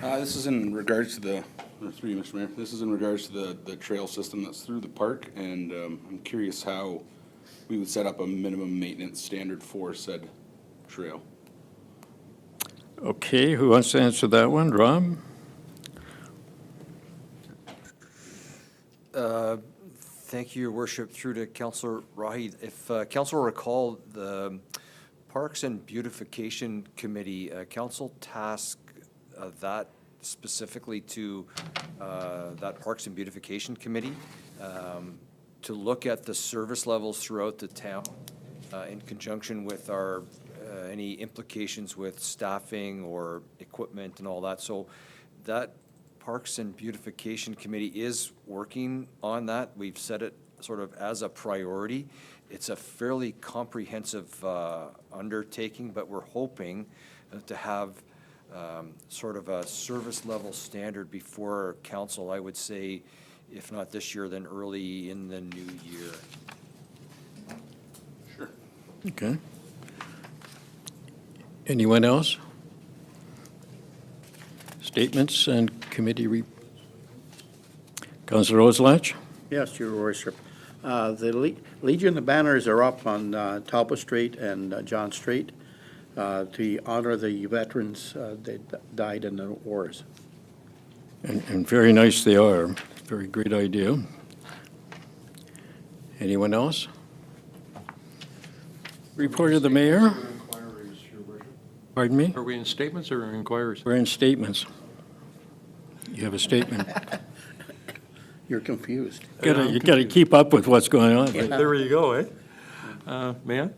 This is in regards to the, through you, Mr. Mayor, this is in regards to the trail system that's through the park, and I'm curious how we would set up a minimum maintenance standard for said trail. Okay, who wants to answer that one? Rob? Thank you, Your Worship, through to Councillor Rahi. If Council will recall, the Parks and Beautification Committee, Council tasked that specifically to that Parks and Beautification Committee to look at the service levels throughout the town in conjunction with our any implications with staffing or equipment and all that. So that Parks and Beautification Committee is working on that. We've set it sort of as a priority. It's a fairly comprehensive undertaking, but we're hoping to have sort of a service level standard before council, I would say, if not this year, then early in the new year. Sure. Okay. Anyone else? Statements and committee Councillor Oslach? Yes, Your Worship. The Legion of Banners are up on Talbot Street and John Street to honor the veterans that died in the wars. And very nice they are. Very great idea. Anyone else? Report of the mayor. Pardon me? Are we in statements or inquiries? We're in statements. You have a statement. You're confused. You gotta keep up with what's going on. There you go, eh? May I?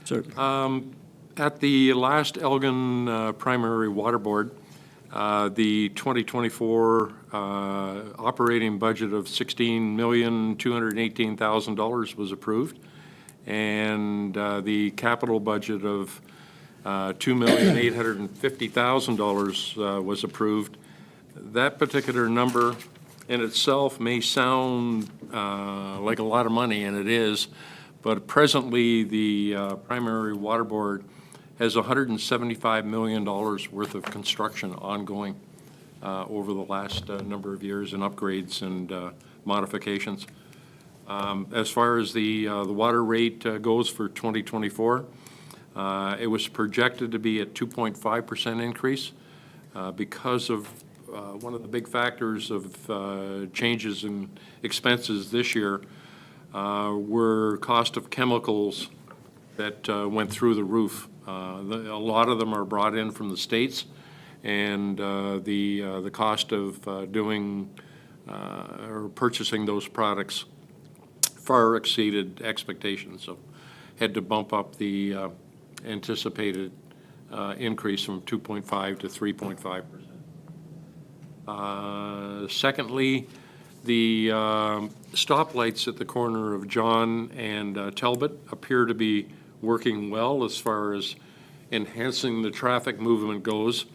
Sir. At the last Elgin Primary Water Board, the 2024 operating budget of $16,218,000 was approved, and the capital budget of $2,850,000 was approved. That particular number in itself may sound like a lot of money, and it is, but presently the Primary Water Board has $175 million worth of construction ongoing over the last number of years in upgrades and modifications. As far as the water rate goes for 2024, it was projected to be at 2.5% increase because of one of the big factors of changes in expenses this year were cost of chemicals that went through the roof. A lot of them are brought in from the States, and the cost of doing or purchasing those products far exceeded expectations, so had to bump up the anticipated increase from 2.5 to 3.5%. Secondly, the stoplights at the corner of John and Talbot appear to be working well as far as enhancing the traffic movement goes.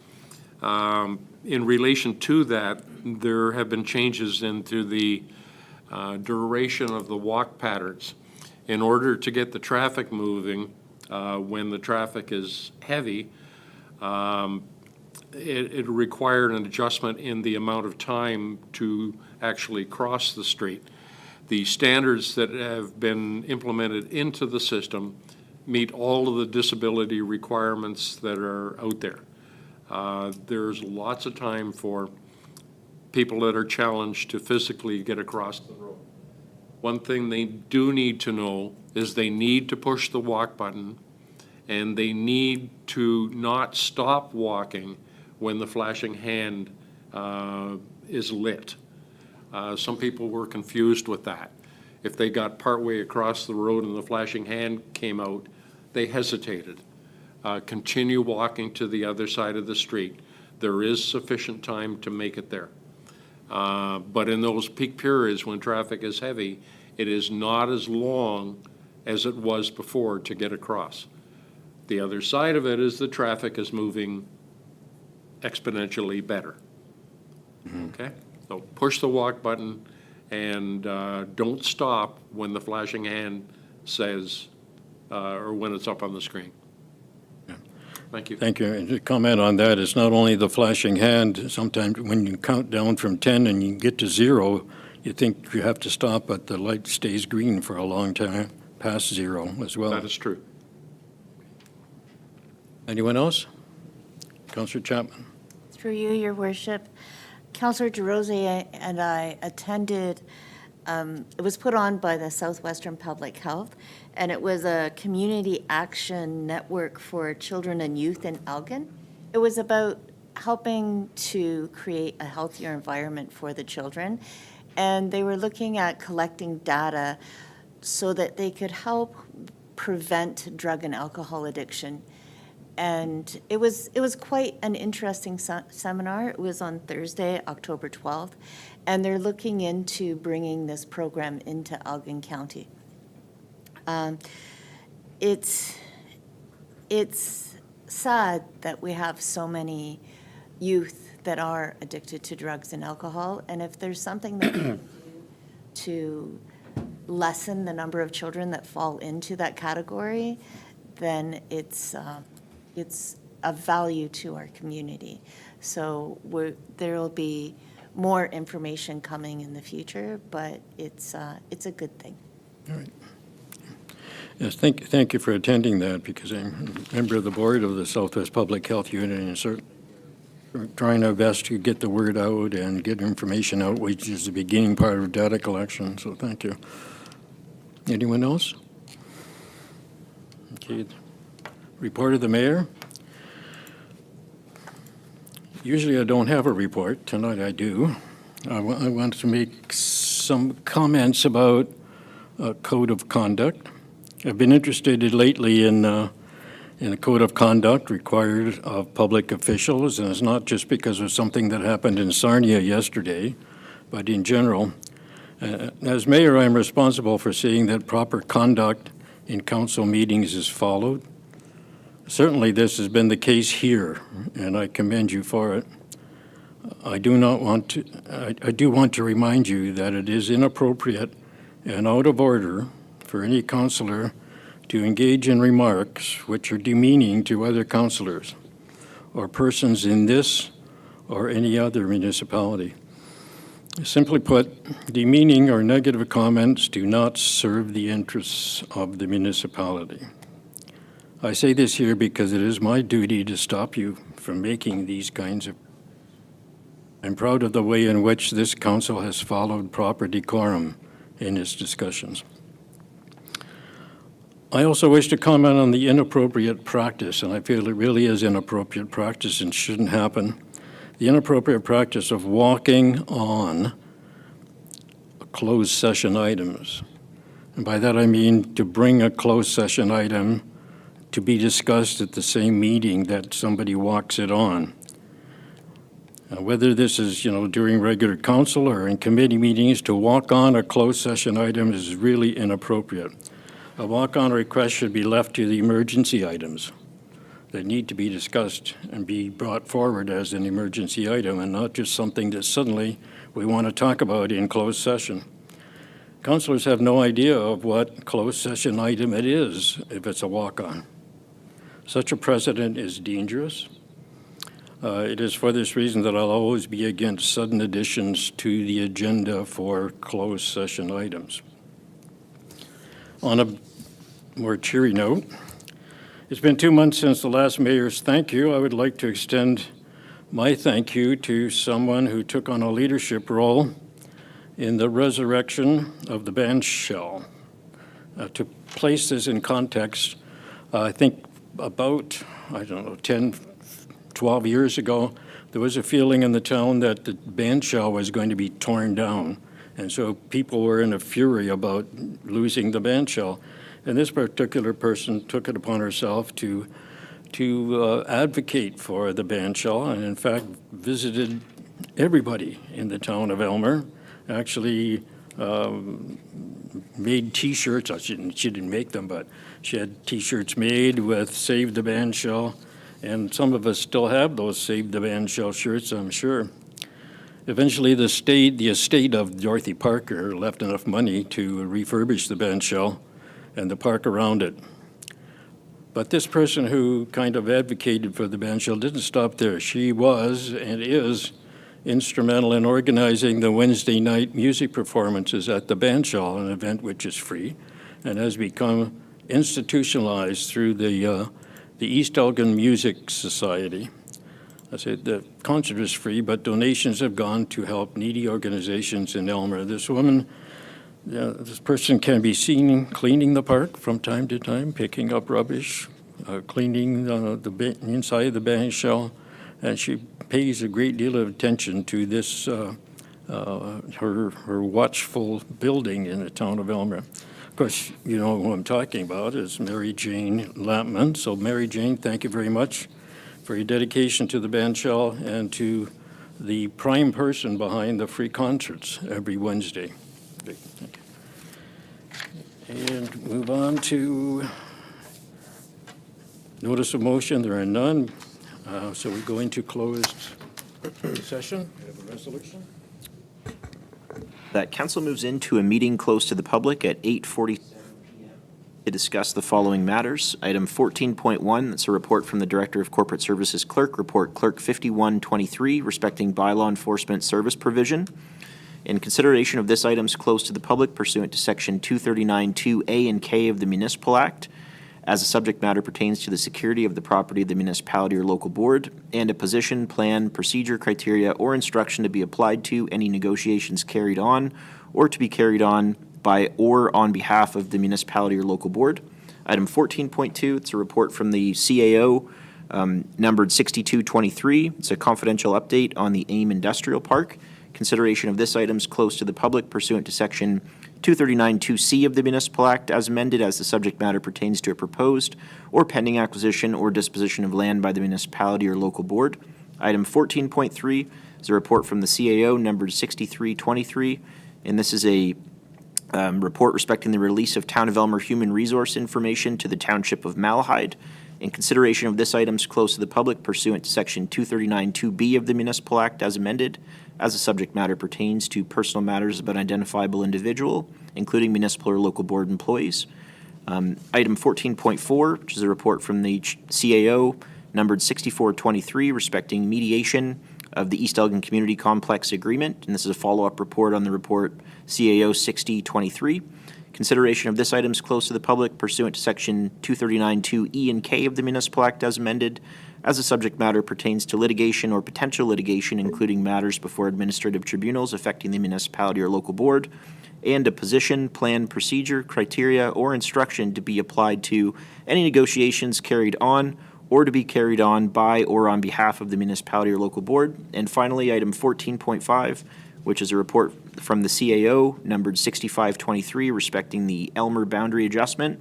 In relation to that, there have been changes into the duration of the walk patterns. In order to get the traffic moving when the traffic is heavy, it required an adjustment in the amount of time to actually cross the street. The standards that have been implemented into the system meet all of the disability requirements that are out there. There's lots of time for people that are challenged to physically get across the road. One thing they do need to know is they need to push the walk button, and they need to not stop walking when the flashing hand is lit. Some people were confused with that. If they got partway across the road and the flashing hand came out, they hesitated. Continue walking to the other side of the street. There is sufficient time to make it there. But in those peak periods when traffic is heavy, it is not as long as it was before to get across. The other side of it is the traffic is moving exponentially better. Okay? So push the walk button and don't stop when the flashing hand says, or when it's up on the screen. Thank you. Thank you. And to comment on that, it's not only the flashing hand. Sometimes when you count down from 10 and you get to 0, you think you have to stop, but the light stays green for a long time, past 0 as well. That is true. Anyone else? Councillor Chapman. Through you, Your Worship. Councillor DeRose and I attended, it was put on by the Southwestern Public Health, and it was a community action network for children and youth in Elgin. It was about helping to create a healthier environment for the children, and they were looking at collecting data so that they could help prevent drug and alcohol addiction. And it was quite an interesting seminar. It was on Thursday, October 12th, and they're looking into bringing this program into Elgin County. It's sad that we have so many youth that are addicted to drugs and alcohol, and if there's something that we can do to lessen the number of children that fall into that category, then it's of value to our community. So there will be more information coming in the future, but it's a good thing. All right. Yes, thank you for attending that, because I'm a member of the board of the Southwest Public Health Unit, and certainly we're trying our best to get the word out and get information out, which is the beginning part of data collection, so thank you. Anyone else? Okay. Report of the mayor. Usually I don't have a report. Tonight I do. I want to make some comments about code of conduct. I've been interested lately in a code of conduct required of public officials, and it's not just because of something that happened in Sarnia yesterday, but in general. As mayor, I'm responsible for seeing that proper conduct in council meetings is followed. Certainly this has been the case here, and I commend you for it. I do want to remind you that it is inappropriate and out of order for any councillor to engage in remarks which are demeaning to other councillors or persons in this or any other municipality. Simply put, demeaning or negative comments do not serve the interests of the municipality. I say this here because it is my duty to stop you from making these kinds of. I'm proud of the way in which this council has followed proper decorum in its discussions. I also wish to comment on the inappropriate practice, and I feel it really is inappropriate practice and shouldn't happen. The inappropriate practice of walking on closed session items. And by that I mean to bring a closed session item to be discussed at the same meeting that somebody walks it on. Whether this is, during regular council or in committee meetings, to walk on a closed session item is really inappropriate. A walk-on request should be left to the emergency items that need to be discussed and be brought forward as an emergency item and not just something that suddenly we want to talk about in closed session. Councilors have no idea of what closed session item it is if it's a walk-on. Such a precedent is dangerous. It is for this reason that I'll always be against sudden additions to the agenda for closed session items. On a more cheery note, it's been 2 months since the last mayor's thank you. I would like to extend my thank you to someone who took on a leadership role in the resurrection of the band shell. To place this in context, I think about, 10, 12 years ago, there was a feeling in the town that the band shell was going to be torn down. And so people were in a fury about losing the band shell. And this particular person took it upon herself to advocate for the band shell, and in fact visited everybody in the town of Aylmer. Actually made T-shirts. She didn't make them, but she had T-shirts made with Save the Band Shell, and some of us still have those Save the Band Shell shirts, I'm sure. Eventually, the estate of Dorothy Parker left enough money to refurbish the band shell and the park around it. But this person who kind of advocated for the band shell didn't stop there. She was and is instrumental in organizing the Wednesday night music performances at the band shell, an event which is free and has become institutionalized through the East Elgin Music Society. I said the concert is free, but donations have gone to help needy organizations in Aylmer. This woman, this person can be seen cleaning the park from time to time, picking up rubbish, cleaning the inside of the band shell, and she pays a great deal of attention to this, her watchful building in the town of Aylmer. Of course, you know who I'm talking about is Mary Jane Lampman. So Mary Jane, thank you very much for your dedication to the band shell and to the prime person behind the free concerts every Wednesday. Okay, thank you. And move on to notice of motion. There are none. So we go into closed session. We have a resolution. That council moves into a meeting closed to the public at 8:47 p.m. to discuss the following matters. Item 14.1, that's a report from the Director of Corporate Services Clerk, Report Clerk 5123, respecting bylaw enforcement service provision. In consideration of this item is closed to the public pursuant to Section 239(2)A and K of the Municipal Act, as the subject matter pertains to the security of the property of the municipality or local board, and a position, plan, procedure, criteria, or instruction to be applied to any negotiations carried on or to be carried on by or on behalf of the municipality or local board. Item 14.2, it's a report from the CAO numbered 6223. It's a confidential update on the AIM Industrial Park. Consideration of this item is closed to the public pursuant to Section 239-2C of the Municipal Act as amended, as the subject matter pertains to a proposed or pending acquisition or disposition of land by the municipality or local board. Item 14.3 is a report from the CAO numbered 6323, and this is a report respecting the release of Town of Elmer human resource information to the Township of Malahide. In consideration of this item is closed to the public pursuant to Section 239-2B of the Municipal Act as amended, as the subject matter pertains to personal matters of an identifiable individual, including municipal or local board employees. Item 14.4, which is a report from the CAO numbered 6423 respecting mediation of the East Elgin Community Complex Agreement, and this is a follow-up report on the report CAO 6023. Consideration of this item is closed to the public pursuant to Section 239-2E and K of the Municipal Act as amended, as the subject matter pertains to litigation or potential litigation, including matters before administrative tribunals affecting the municipality or local board, and a position, plan, procedure, criteria, or instruction to be applied to any negotiations carried on or to be carried on by or on behalf of the municipality or local board. And finally, item 14.5, which is a report from the CAO numbered 6523 respecting the Elmer boundary adjustment.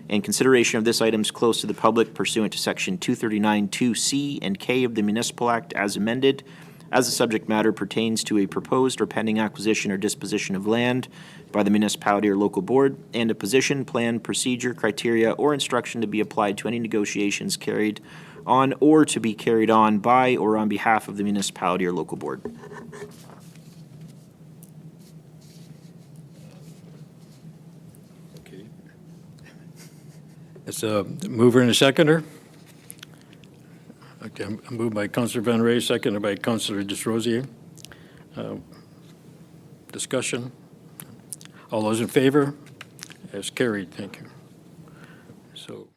And consideration of this item is closed to the public pursuant to Section 239-2C and K of the Municipal Act as amended, as the subject matter pertains to a proposed or pending acquisition or disposition of land by the municipality or local board, and a position, plan, procedure, criteria, or instruction to be applied to any negotiations carried on or to be carried on by or on behalf of the municipality or local board. Okay. It's a mover and a seconder. Okay, moved by Councillor Van Ray, seconded by Councillor Desrosiers. Discussion. All those in favor? As carried. Thank you. So.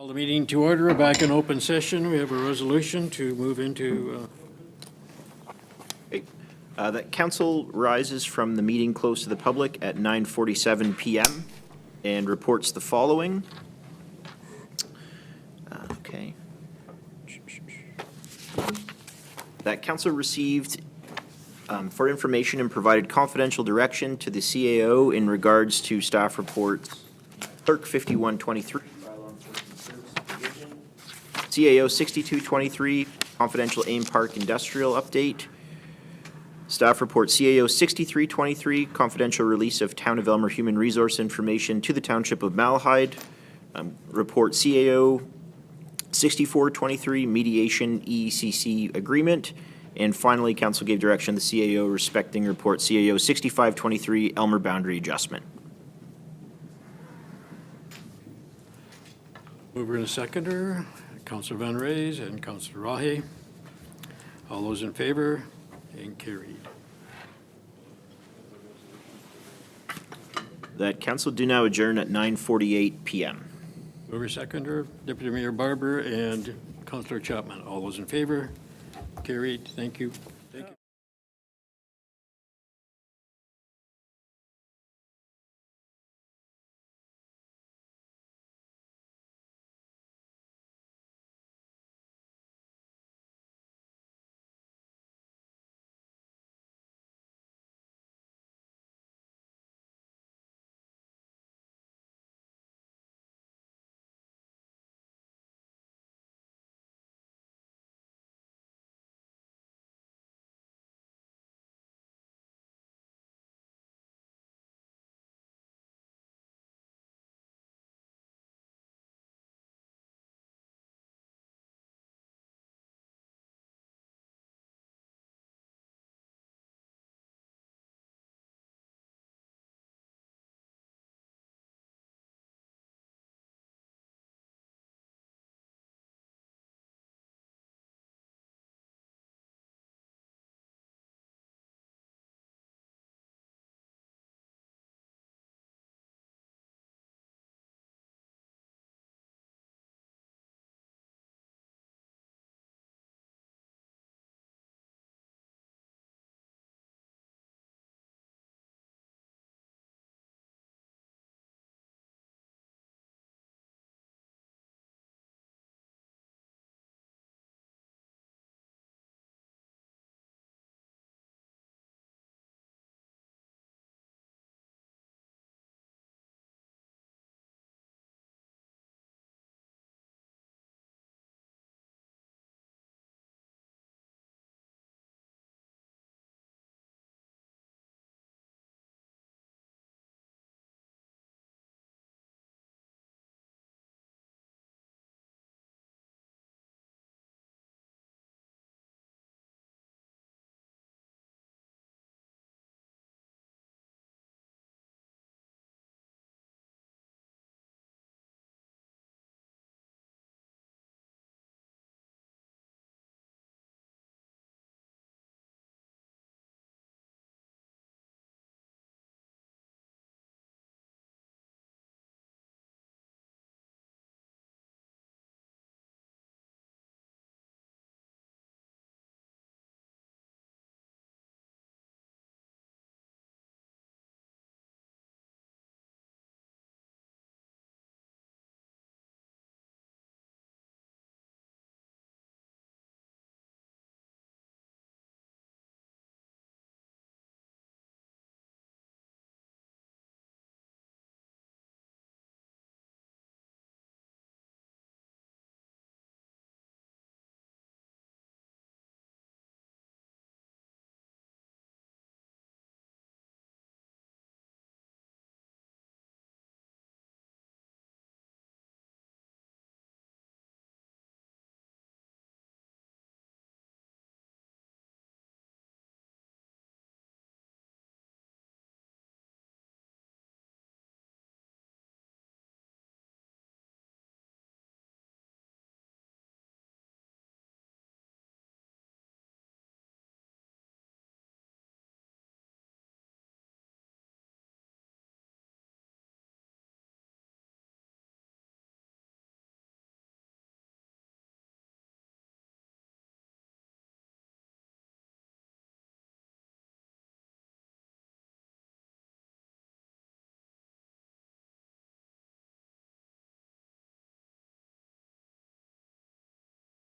Call the meeting to order, back in open session. We have a resolution to move into, That council rises from the meeting closed to the public at 9:47 PM and reports the following. Okay. That council received for information and provided confidential direction to the CAO in regards to staff reports Clerk 5123, CAO 6223, confidential Ames Park Industrial Update, staff report CAO 6323, confidential release of Town of Elmer human resource information to the Township of Malahide, report CAO 6423, mediation ECC agreement, and finally, council gave direction to the CAO respecting report CAO 6523, Elmer boundary adjustment. mover and seconder, Councilor Van Rays and Councilor Rahe. All those in favor, and carried. That council do now adjourn at 9:48 PM. Mover seconder, Deputy Mayor Barber and Councilor Chapman. All those in favor, carried. Thank you.